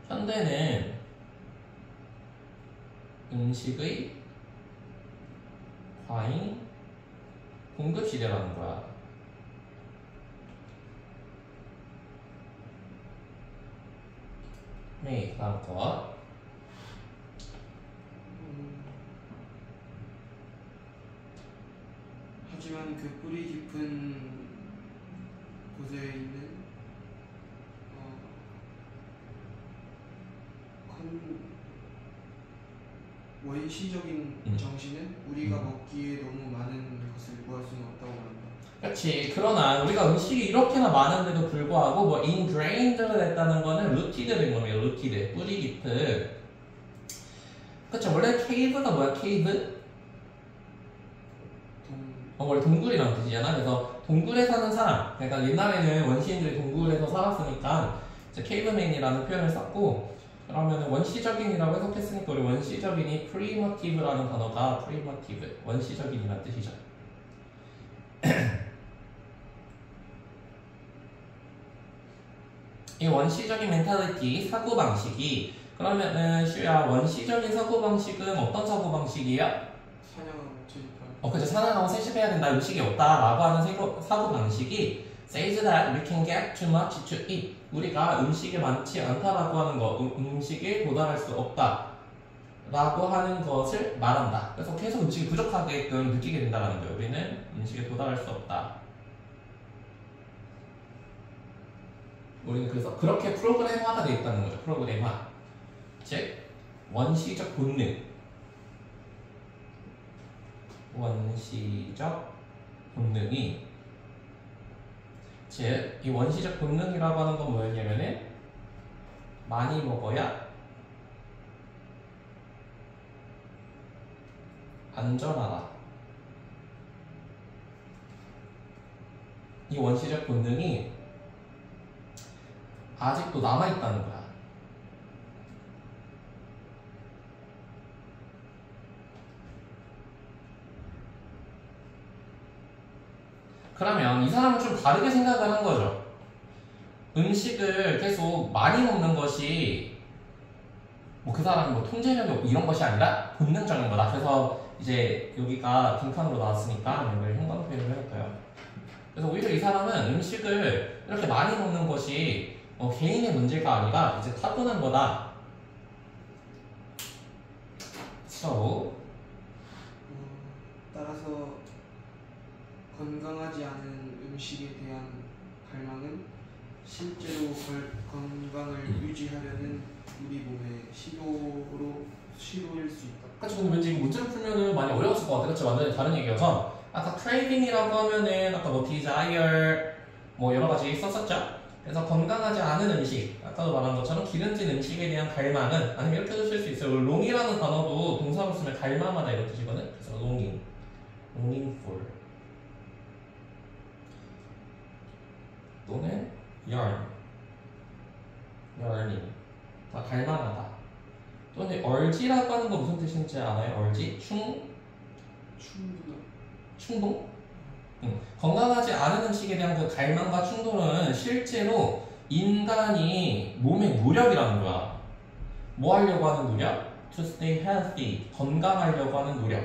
현대는 음식의 과잉 공급 시대라는 거야. 네, 다음 거. 하지만 그 뿌리 깊은 곳에 있는 원시적인 정신은 우리가 먹기에 너무 많은 것을 구할 수는 없다고 말한다. 그렇지. 그러나 우리가 음식이 이렇게나 많은데도 불구하고 뭐 ingrained가 됐다는 거는 rooted 된 겁니다. rooted. 뿌리 깊은. 그렇죠. 원래 cave가 뭐야? cave? 원래 동굴이라는 뜻이잖아. 그래서 동굴에 사는 사람. 그러니까 옛날에는 원시인들이 동굴에서 살았으니까 이제 caveman이라는 표현을 썼고, 그러면 원시적인이라고 해석했으니까 우리 원시적인이 primitive라는 단어가 primitive, 원시적인이라는 뜻이죠. 이 원시적인 멘탈리티, 사고방식이 그러면은 슈야 원시적인 사고방식은 어떤 사고방식이야? 사냥하고 채집하고 그죠. 사냥하고 세습해야 된다, 음식이 없다라고 하는 사고방식이 says that we can get too much to eat. 우리가 음식이 많지 않다라고 하는 거, 음식에 도달할 수 없다 라고 하는 것을 말한다. 그래서 계속 음식이 부족하게끔 느끼게 된다는 거예요. 우리는 음식에 도달할 수 없다. 우리는 그래서 그렇게 프로그램화가 되어 있다는 거죠. 프로그램화. 즉 원시적 본능. 원시적 본능이 즉 이 원시적 본능이라고 하는 건 뭐였냐면은 많이 먹어야 안전하다. 이 원시적 본능이 아직도 남아있다는 거야. 그러면 이 사람은 좀 다르게 생각을 한 거죠. 음식을 계속 많이 먹는 것이 뭐 그 사람이 뭐 통제력이 없고 이런 것이 아니라 본능적인 거다. 그래서 이제 여기가 빈칸으로 나왔으니까 여기를 형광 표현을 해볼까요? 그래서 오히려 이 사람은 음식을 이렇게 많이 먹는 것이 개인의 문제가 아니라 이제 타고난 거다. So, 따라서 건강하지 않은 음식에 대한 갈망은 실제로 건강을 유지하려는 우리 몸의 시도일 수 있다. 그쵸. 근데 왠지 문제를 풀면은 많이 어려웠을 것 같아. 그쵸. 완전히 다른 얘기여서 아까 craving이라고 하면은 아까 뭐 desire 뭐 여러 가지 썼었죠. 그래서 건강하지 않은 음식, 아까도 말한 것처럼 기름진 음식에 대한 갈망은, 아니면 이렇게도 쓸 수 있어요. long이라는 단어도 동사로 쓰면 갈망하다 이런 뜻이거든. 그래서 longing for 또는 yearning 다 갈망하다. 또는 urge라고 하는 거 무슨 뜻인지 알아요? urge? 충동? 건강하지 않은 음식에 대한 그 갈망과 충동은 실제로 인간이 몸의 노력이라는 거야. 뭐 하려고 하는 노력? To stay healthy. 건강하려고 하는 노력.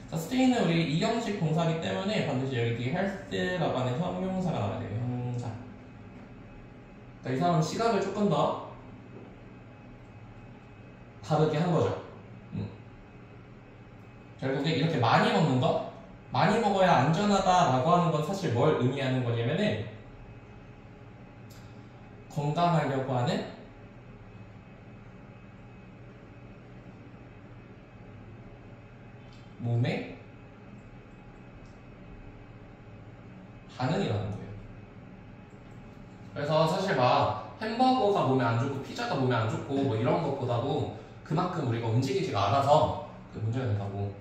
자, stay는 우리 이형식 동사이기 때문에 반드시 여기 뒤에 health라고 하는 형용사가 나와야 돼요. 형용사. 그러니까 이 사람은 시각을 조금 더 다르게 한 거죠. 결국에 이렇게 많이 먹는 것, 많이 먹어야 안전하다라고 하는 건 사실 뭘 의미하는 거냐면은 건강하려고 하는 몸의 반응이라는 거예요. 그래서 사실 막 햄버거가 몸에 안 좋고 피자가 몸에 안 좋고 뭐 이런 것보다도 그만큼 우리가 움직이지가 않아서 그 문제가 된다고.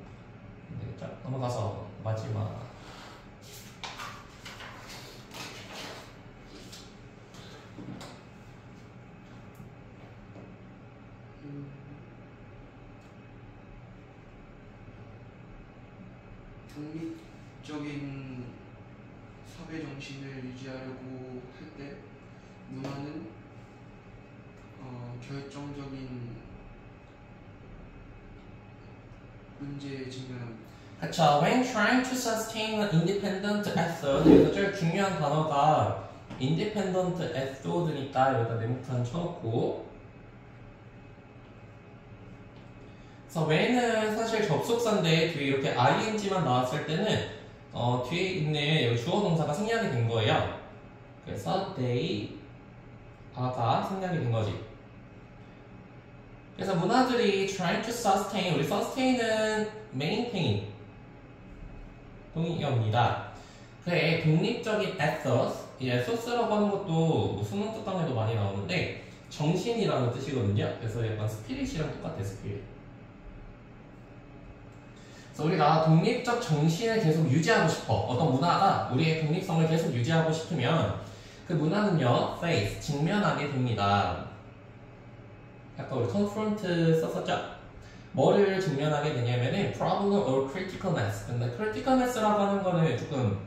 네, 자, 넘어가서 마지막. 독립적인 사회 정신을 유지하려고 할 때 문화는 결정적인 문제에 직면합니다. 그쵸. When trying to sustain an independent ethos, 여기서 제일 중요한 단어가 independent ethod니까 여기다 네모칸 쳐놓고, 그래서 when은 사실 접속사인데 뒤에 이렇게 ing만 나왔을 때는 뒤에 있는 여기 주어 동사가 생략이 된 거예요. 그래서 they are가 생략이 된 거지. 그래서 문화들이 trying to sustain, 우리 sustain은 maintain 동의어입니다. 그래, 독립적인 ethos, 이 ethos라고 하는 것도 뭐 수능 특강에도 많이 나오는데 정신이라는 뜻이거든요. 그래서 약간 스피릿이랑 똑같아, 스피릿. 그래서 우리가 독립적 정신을 계속 유지하고 싶어. 어떤 문화가 우리의 독립성을 계속 유지하고 싶으면 그 문화는요, face, 직면하게 됩니다. 아까 우리 confront 썼었죠? 뭐를 직면하게 되냐면은 problem or criticalness. 근데 criticalness라고 하는 거는 조금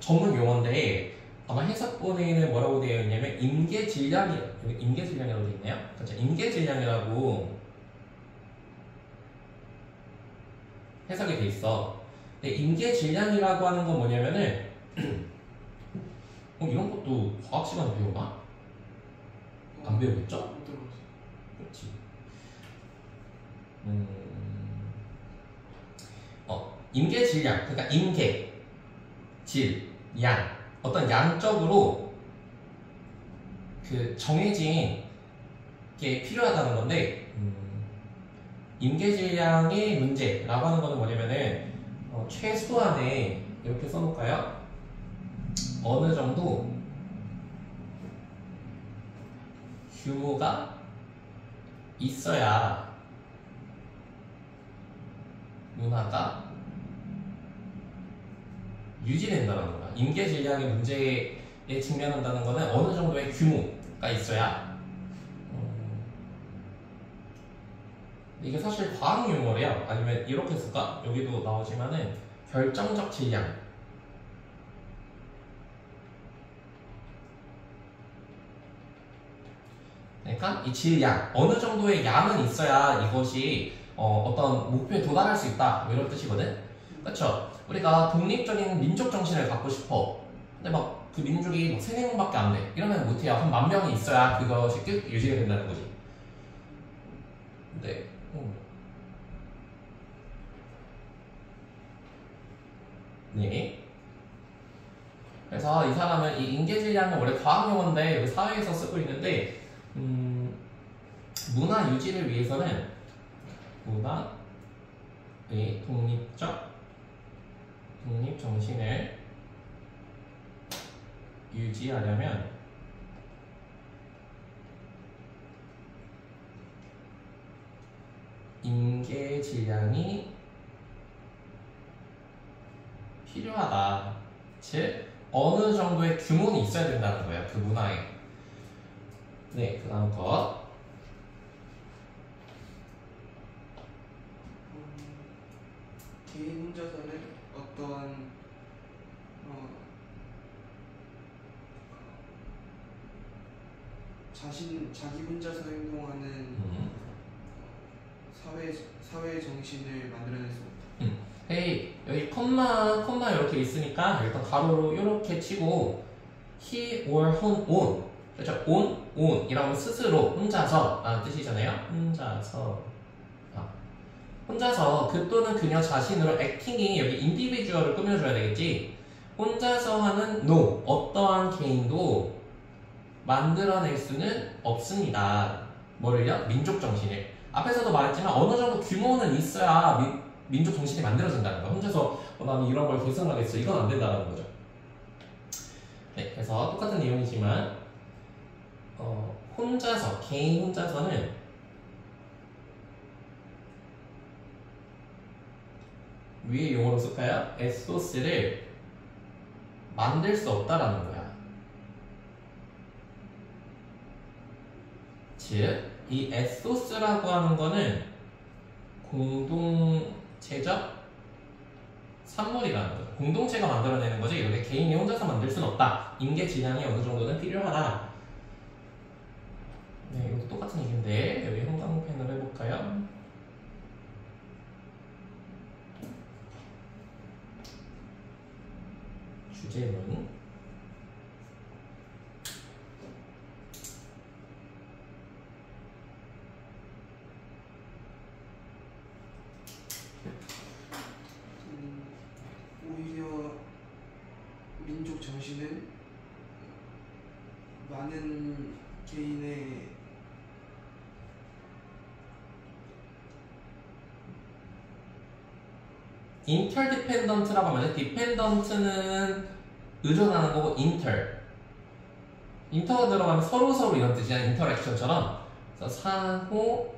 전문 용어인데 아마 해석본에는 뭐라고 되어 있냐면 임계질량이라고 되어 있나요? 그렇죠. 임계질량이라고 해석이 돼 있어. 근데 임계질량이라고 하는 건 뭐냐면은 이런 것도 과학 시간에 배우나? 안 배우겠죠? 못 들어봤어요. 그렇지. 임계질량, 그러니까 임계, 질, 양, 어떤 양적으로 그 정해진 게 필요하다는 건데, 임계질량의 문제라고 하는 거는 뭐냐면은 최소한의 이렇게 써놓을까요? 어느 정도 규모가 있어야 문화가 유지된다는 거야. 임계질량의 문제에 직면한다는 거는 어느 정도의 규모가 있어야. 이게 사실 과학 용어래요. 아니면 이렇게 쓸까? 여기도 나오지만은 결정적 질량. 그러니까 이 질량, 어느 정도의 양은 있어야 이것이 어떤 목표에 도달할 수 있다, 이런 뜻이거든. 그렇죠? 우리가 독립적인 민족 정신을 갖고 싶어. 근데 막 그 민족이 막 3-4명밖에 안 돼. 이러면 못해요. 한 10,000명이 있어야 그것이 쭉 유지가 된다는 거지. 네. 네. 그래서 이 사람은 이 임계질량은 원래 과학 용어인데 여기 사회에서 쓰고 있는데 문화 유지를 위해서는 문화의 독립 정신을 유지하려면 임계질량이 필요하다. 즉 어느 정도의 규모는 있어야 된다는 거예요. 그 문화에. 네, 그 다음 거. 개인 혼자서는 어떠한 자기 혼자서 행동하는 사회 정신을 만들어낼 수 없다. 여기 콤마 이렇게 있으니까 일단 가로로 이렇게 치고 he or own, 그렇죠? own 이라고 스스로 혼자서 라는 뜻이잖아요. 혼자서 그 또는 그녀 자신으로 acting이 여기 individual을 꾸며줘야 되겠지. 혼자서 하는 no, 어떠한 개인도 만들어낼 수는 없습니다. 뭐를요? 민족 정신을. 앞에서도 말했지만 어느 정도 규모는 있어야 민족 정신이 만들어진다는 거야. 혼자서 나는 이런 걸 계승하겠어. 이건 안 된다는 거죠. 네, 그래서 똑같은 내용이지만 개인 혼자서는 위에 용어로 쓸까요? 에소스를 만들 수 없다라는 거야. 즉, 이 에소스라고 하는 거는 공동체적 산물이라는 거죠. 공동체가 만들어내는 거지 이렇게 개인이 혼자서 만들 수는 없다. 인계 지향이 어느 정도는 필요하다. 네, 이것도 똑같은 얘기인데 여기 형광펜으로 해볼까요? 주제문 오히려 민족 정신은 많은 개인의 인터디펜던트라고 하면 디펜던트는 의존하는 거고 인터가 들어가면 서로 이런 뜻이야. 인터랙션처럼. 그래서 상호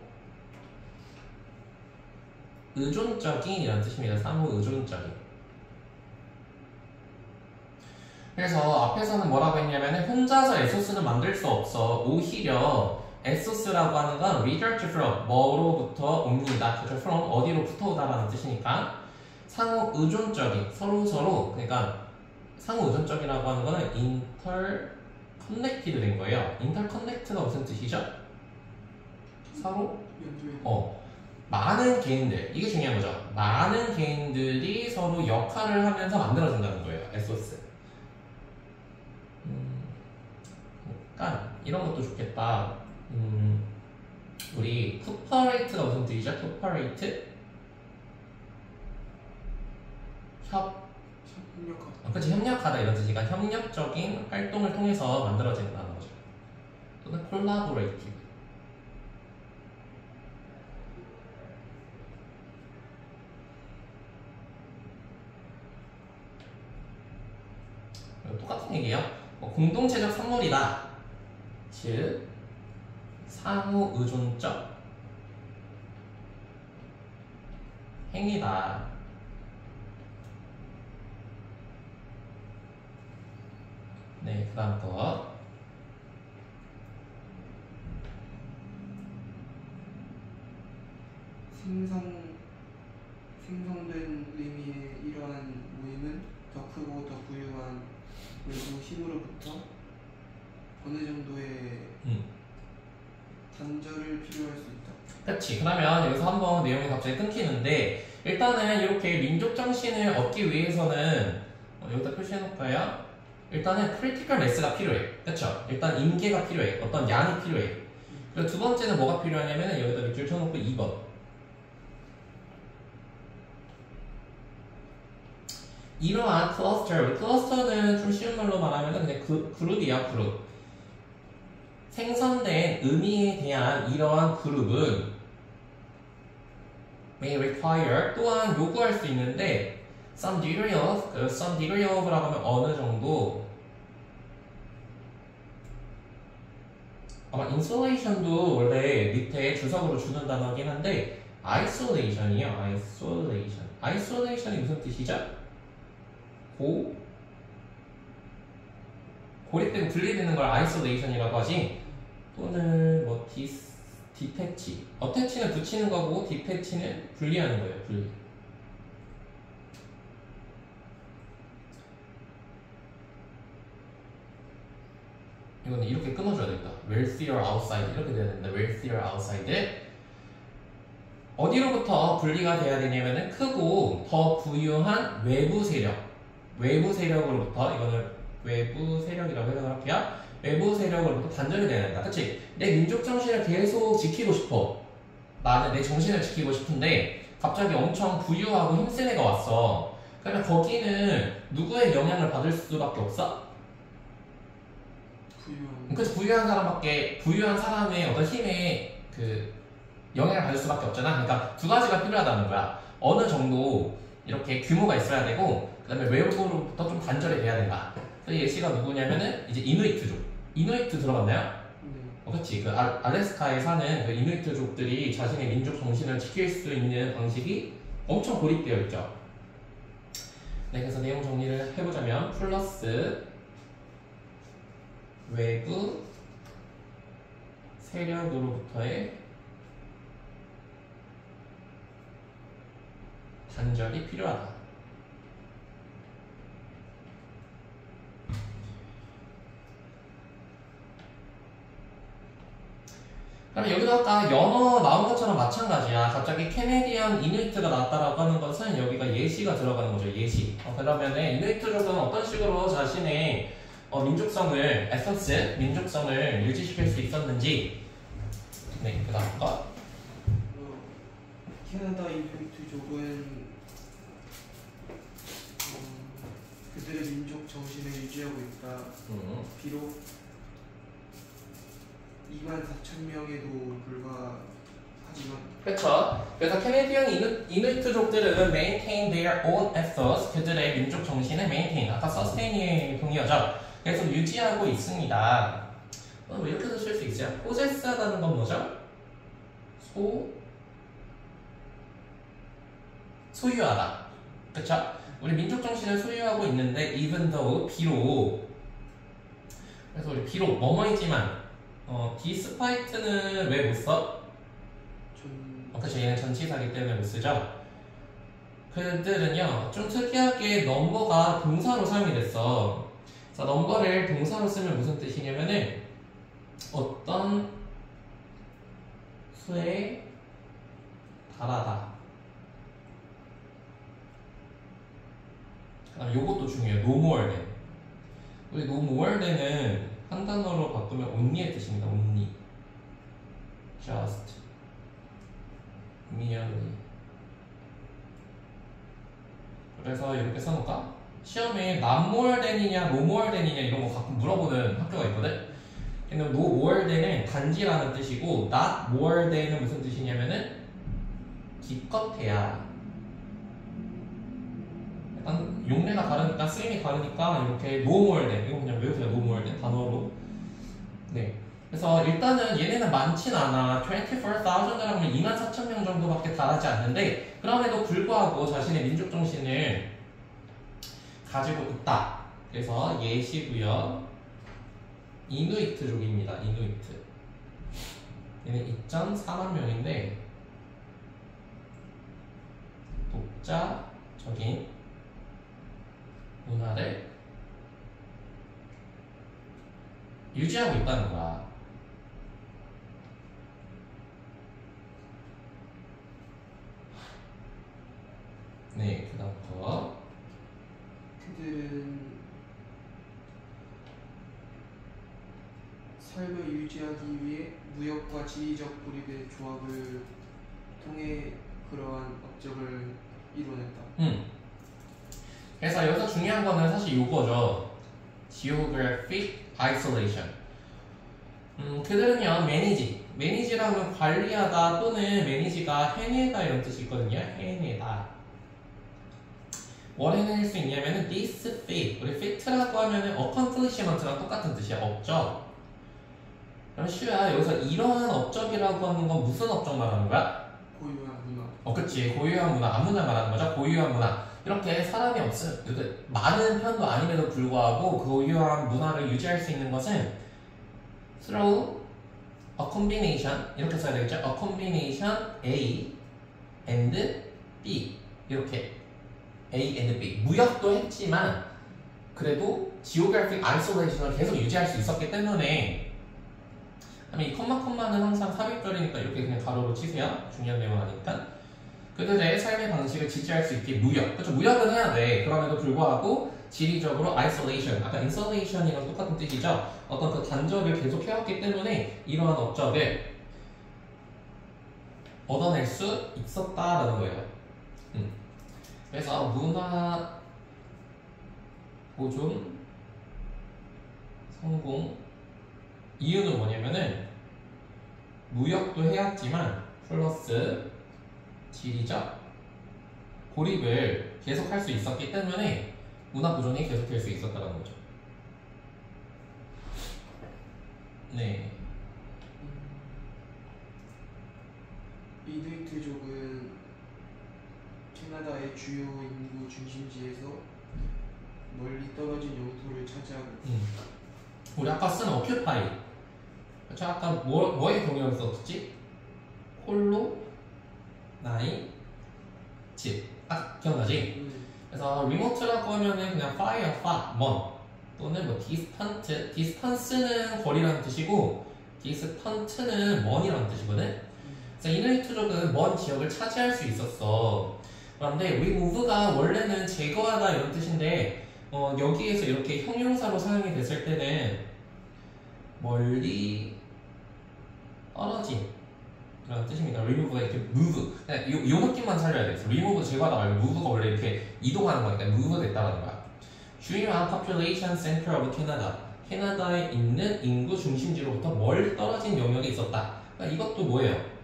의존적인 이런 뜻입니다. 상호 의존적인. 그래서 앞에서는 뭐라고 했냐면은 혼자서 에소스는 만들 수 없어. 오히려 에소스라고 하는 건 result from 뭐로부터 옵니다. 그래서 from 어디로부터 오다라는 뜻이니까 상호 의존적인 서로 그러니까 상호 의존적이라고 하는 거는 interconnected 된 거예요. interconnect가 무슨 뜻이죠? 서로 많은 개인들 이게 중요한 거죠. 많은 개인들이 서로 역할을 하면서 만들어진다는 거예요. 에소스. 그러니까 이런 것도 좋겠다. 우리 cooperate가 무슨 뜻이죠? cooperate가 협력하다. 그치, 협력하다 이런 뜻이니까 협력적인 활동을 통해서 만들어진다는 거죠. 또는 collaborative. 똑같은 얘기예요. 공동체적 산물이다. 즉 상호 의존적 행위다. 네, 그 다음 거. 생성된 의미의 이러한 모임은 더 크고 더 부유한 외부 힘으로부터 어느 정도의 단절을 필요할 수 있다. 그렇지. 그러면 여기서 한번 내용이 갑자기 끊기는데 일단은 이렇게 민족 정신을 얻기 위해서는 여기다 표시해놓을까요? 일단은 크리티컬 매스가 필요해. 그렇죠? 일단 인계가 필요해. 어떤 양이 필요해. 그리고 두 번째는 뭐가 필요하냐면은 여기다 밑줄 쳐놓고 2번. 이러한 클러스터는 좀 쉬운 말로 말하면 그냥 그룹이야, 그룹. 생성된 의미에 대한 이러한 그룹은 may require 또한 요구할 수 있는데 some degree of라고 하면 어느 정도 아마 insulation도 원래 밑에 주석으로 주는 단어긴 한데 isolation이요. isolation이 무슨 뜻이죠? 고립되고 분리되는 걸 isolation이라고 하지. 또는 뭐 detach, attach는 붙이는 거고 detach는 분리하는 거예요. 분리. 이거는 이렇게 끊어줘야 된다. wealthier outside 이렇게 돼야 된다. wealthier outside. 어디로부터 분리가 돼야 되냐면은 크고 더 부유한 외부 세력으로부터 이거는 외부 세력이라고 해석을 할게요. 외부 세력으로부터 단절이 돼야 된다. 그치? 내 민족 정신을 계속 지키고 싶어. 나는 내 정신을 지키고 싶은데 갑자기 엄청 부유하고 힘센 애가 왔어. 그러면 거기는 누구의 영향을 받을 수밖에 없어? 그치? 부유한 사람의 어떤 힘에 영향을 받을 수밖에 없잖아. 그러니까 두 가지가 필요하다는 거야. 어느 정도 이렇게 규모가 있어야 되고 그 다음에 외부로부터 좀 단절이 돼야 된다. 그래서 예시가 누구냐면은 이제 이누이트족. 이누이트 들어봤나요? 그렇지. 그 알래스카에 사는 그 이누이트족들이 자신의 민족 정신을 지킬 수 있는 방식이 엄청 고립되어 있죠. 네, 그래서 내용 정리를 해보자면 플러스 외부 세력으로부터의 단절이 필요하다. 그럼 여기도 아까 연어 나온 것처럼 마찬가지야. 갑자기 캐네디언 이누이트가 나왔다라고 하는 것은 여기가 예시가 들어가는 거죠. 예시. 그러면은 이누이트족은 어떤 식으로 자신의 민족성을, 에센스, 민족성을 유지시킬 수 있었는지. 네, 그 다음 거. 캐나다 이누이트족은 그들의 민족 정신을 유지하고 있다. 비록 24,000명에도 불과하지만. 그렇죠. 그래서 캐네디언 이누이트족들은 maintain their own ethos, 그들의 민족 정신을 maintain, 아까 sustain이 동의어죠. 그래서 유지하고 있습니다. 뭐 이렇게도 쓸 수 있어요. possess하다는 건 뭐죠? 소유하다. 그쵸? 우리 민족 정신을 소유하고 있는데 even though, 비록. 그래서 우리 비록 뭐뭐이지만 despite는 왜 못 써? 그쵸, 얘는 전치사기 때문에 못 쓰죠. 그들은요 좀 특이하게 넘버가 동사로 사용이 됐어. 자, 넘버를 동사로 쓰면 무슨 뜻이냐면은 어떤 수에 달하다. 그다음 요것도 중요해요. no more than. 우리 no more than은 한 단어로 바꾸면 only의 뜻입니다. only, just, merely. 그래서 이렇게 써놓을까? 시험에 not more than이냐 no more than이냐 이런 거 가끔 물어보는 학교가 있거든. 근데 no more than은 단지라는 뜻이고 not more than은 무슨 뜻이냐면은 기껏해야. 약간 용례가 다르니까 쓰임이 다르니까 이렇게 no more than, 이거 그냥 외우세요. no more than 단어로. 네. 그래서 일단은 얘네는 많진 않아. 24,000이라고 하면 24,000명 정도밖에 달하지 않는데 그럼에도 불구하고 자신의 민족 정신을 가지고 있다. 그래서 예시고요. 이누이트족입니다. 이누이트. 얘는 2.4만 명인데 독자적인 문화를 유지하고 있다는 거야. 네, 그 다음 거. 그들은 삶을 유지하기 위해 무역과 지리적 고립의 조합을 통해 그러한 업적을 이뤄냈다. 그래서 여기서 중요한 거는 사실 요거죠. geographic isolation. 그들은요, 매니지라면 관리하다 또는 매니지가 해내다 이런 뜻이 있거든요. 해내다. 뭘 해낼 수 있냐면은 this feat. 우리 feat라고 하면은 accomplishment랑 똑같은 뜻이야. 업적. 그럼 슈야 여기서 이러한 업적이라고 하는 건 무슨 업적 말하는 거야? 고유한 문화. 그치. 고유한 문화. 아무나 말하는 거죠. 고유한 문화. 이렇게 사람이 많은 편도 아님에도 불구하고 고유한 문화를 유지할 수 있는 것은 through a combination, 이렇게 써야 되겠죠? a combination A and B. 이렇게 A and B. 무역도 했지만 그래도 geographic isolation을 계속 유지할 수 있었기 때문에. 이 컴마는 항상 삽입절이니까 이렇게 그냥 가로로 치세요. 중요한 내용 아니니까. 그들의 삶의 방식을 지지할 수 있게 무역. 그렇죠? 무역은 해야 돼. 그럼에도 불구하고 지리적으로 isolation, 아까 insulation이랑 똑같은 뜻이죠. 어떤 그 단절을 계속 해왔기 때문에 이러한 업적을 얻어낼 수 있었다라는 거예요. 그래서 문화 보존 성공 이유는 뭐냐면은 무역도 해왔지만 플러스 지리적 고립을 계속할 수 있었기 때문에 문화 보존이 계속될 수 있었다는 거죠. 네. 이누이트족은 캐나다의 주요 인구 중심지에서 멀리 떨어진 영토를 차지하고 우리 아까 쓴 occupy. 그쵸? 아까 뭐의 동의어를 썼지? 홀로 나이 집. 아, 기억나지? 그래서 remote라고 하면은 그냥 far, 먼 또는 뭐 distant, distance는 거리라는 뜻이고 디스턴트는 먼이라는 뜻이거든. 그래서 이누이트족은 먼 지역을 차지할 수 있었어. 그런데 remove가 원래는 제거하다 이런 뜻인데 여기에서 이렇게 형용사로 사용이 됐을 때는 멀리 떨어진 이런 뜻입니다. remove가 이렇게 move, 요 느낌만 살려야 돼. remove 제거하다 말고 move가 원래 이렇게 이동하는 거니까 move 됐다는 거야. 중요한 population center of Canada. 캐나다에 있는 인구 중심지로부터 멀리 떨어진 영역에 있었다. 그러니까 이것도 뭐예요?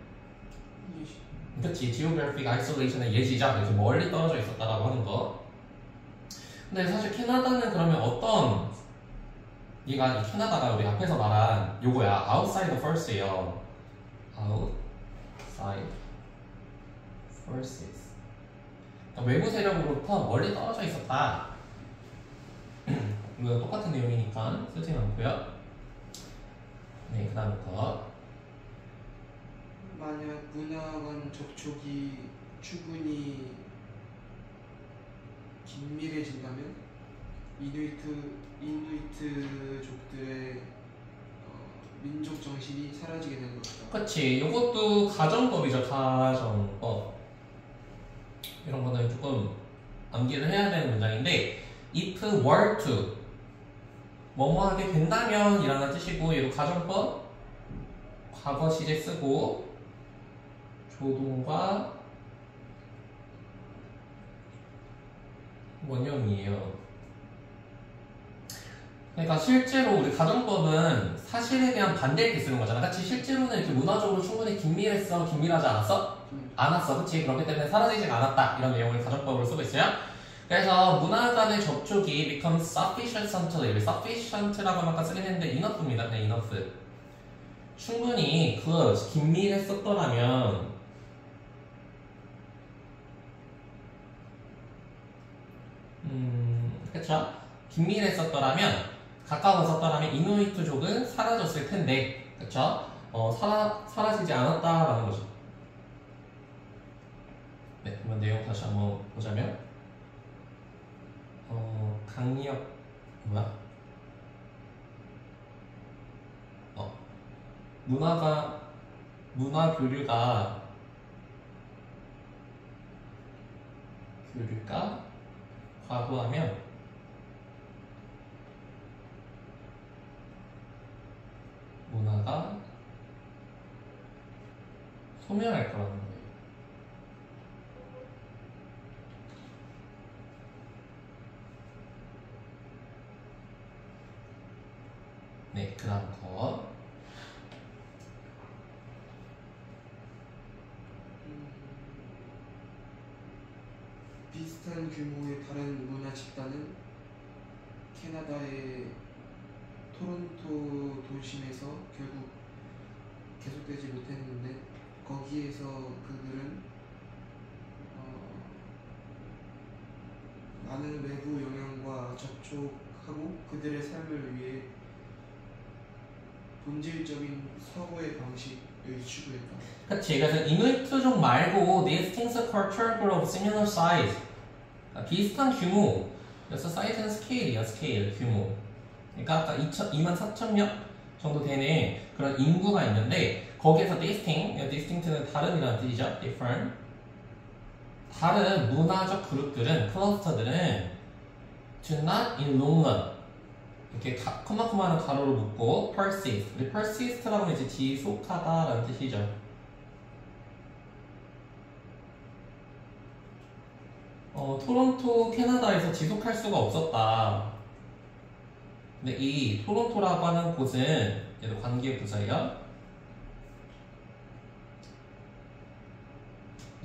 그치, geographic isolation의 예시자. 이렇게 멀리 떨어져 있었다라고 하는 거. 근데 사실 캐나다는 그러면 어떤 얘가 이 캐나다가 우리 앞에서 말한 요거야. outside force예요. outside forces. 그러니까 외부 세력으로부터 멀리 떨어져 있었다. 이거 똑같은 내용이니까 쓰진 않고요. 네, 그 다음 거. 만약 문화 간 접촉이 충분히 긴밀해진다면 이누이트족들의 민족 정신이 사라지게 되는 것이다. 그치, 이것도 가정법이죠. 가정법. 이런 거는 조금 암기를 해야 되는 문장인데, if were to 뭐뭐 하게 된다면 이라는 뜻이고, 얘도 가정법 과거 시제 쓰고 조동과 원형이에요. 그러니까 실제로 우리 가정법은 사실에 대한 반대일 때 쓰는 거잖아. 그치? 실제로는 이렇게 문화적으로 충분히 긴밀했어? 긴밀하지 않았어? 않았어. 그치? 그렇기 때문에 사라지지가 않았다. 이런 내용을 가정법으로 쓰고 있어요. 그래서 문화 간의 접촉이 become sufficiently, sufficient라고 아까 쓰긴 했는데 enough입니다. 그냥 enough. 충분히 긴밀했었더라면 그쵸? 긴밀했었더라면 가까웠었더라면 이누이트족은 사라졌을 텐데, 그쵸? 사라지지 않았다라는 거죠. 네, 그러면 내용 다시 한번 보자면, 강력, 문화 교류가 과부하면 문화가 소멸할 거라는 거예요. 네, 그 다음 거. 비슷한 규모의 다른 문화 집단은 캐나다의 토론토 도심에서 결국 계속되지 못했는데 거기에서 그들은 많은 외부 영향과 접촉하고 그들의 삶을 위해 본질적인 서구의 방식을 추구했다. 그치. 그래서 이누이트족 말고 these things culture group of similar size. 비슷한 규모. 그래서 사이즈는 스케일이야. 스케일, 규모. 그러니까 아까 24,000명 정도 되는 그런 인구가 있는데 거기에서 distinct는 다른이라는 뜻이죠. different. 다른 문화적 그룹들은, 클러스터들은 do not in long run 이렇게 컴마컴마는 가로로 묶고 persist. persist라고 하면 이제 지속하다라는 뜻이죠. 토론토 캐나다에서 지속할 수가 없었다. 근데 이 토론토라고 하는 곳은 얘도 관계 부사예요.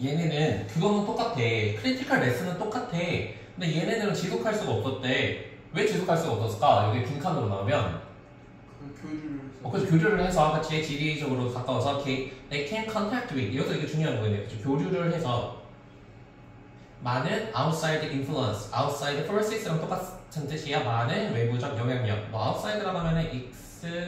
얘네는 그거는 똑같아. 크리티컬 레슨은 똑같아. 근데 얘네들은 지속할 수가 없었대. 왜 지속할 수가 없었을까? 여기 빈칸으로 나오면 그래서 교류를 해서 같이 지리적으로 가까워서 they can contact with 여기서 이게 중요한 거예요. 그렇죠? 교류를 해서 많은 outside influence, outside forces랑 똑같은 뜻이야. 많은 외부적 영향력. outside라고 하면은 exterior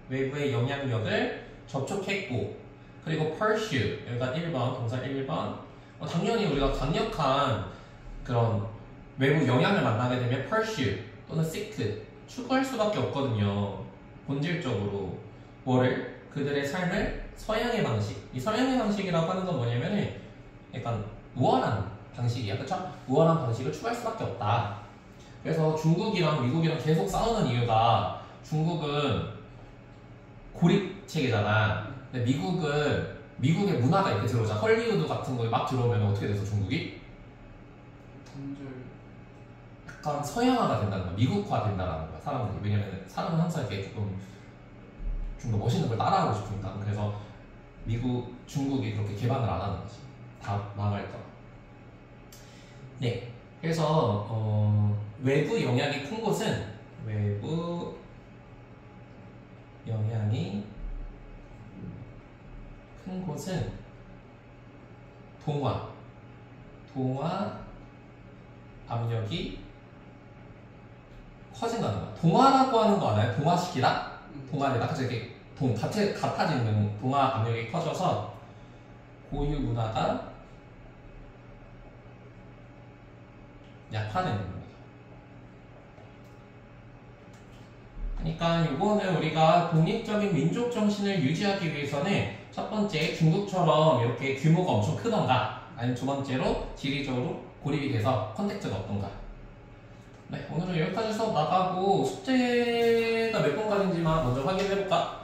외부의 영향력을 접촉했고, 그리고 pursue 여기가 1번 동사 1번. 당연히 우리가 강력한 그런 외부 영향을 만나게 되면 pursue 또는 seek 추구할 수밖에 없거든요. 본질적으로 뭐를 그들의 삶을 서양의 방식, 이 서양의 방식이라고 하는 건 뭐냐면은 약간 우월한 방식이야, 그쵸? 우월한 방식을 추구할 수밖에 없다. 그래서 중국이랑 미국이랑 계속 싸우는 이유가 중국은 고립 체계잖아. 근데 미국은 미국의 문화가 이렇게 들어오잖아. 헐리우드 같은 거에 막 들어오면 어떻게 돼서 중국이? 단절. 약간 서양화가 된다는 거야. 미국화 된다는 거야. 사람들이. 왜냐면 사람은 항상 이렇게 조금 좀 더 멋있는 걸 따라하고 싶으니까. 그래서 중국이 그렇게 개방을 안 하는 거지. 다 망할 거야. 네. 그래서 외부 영향이 큰 곳은 동화 압력이 커진다는 거야. 동화라고 하는 거 알아요? 동화시키다? 동화되다. 그래서 이렇게 같아지는 동화 압력이 커져서 고유 문화가 약화되는 겁니다. 그러니까 이거는 우리가 독립적인 민족 정신을 유지하기 위해서는 첫 번째 중국처럼 이렇게 규모가 엄청 크던가, 아니면 두 번째로 지리적으로 고립이 돼서 컨택트가 없던가. 네, 오늘은 여기까지 수업 나가고 숙제가 몇 번까지인지만 먼저 확인해볼까?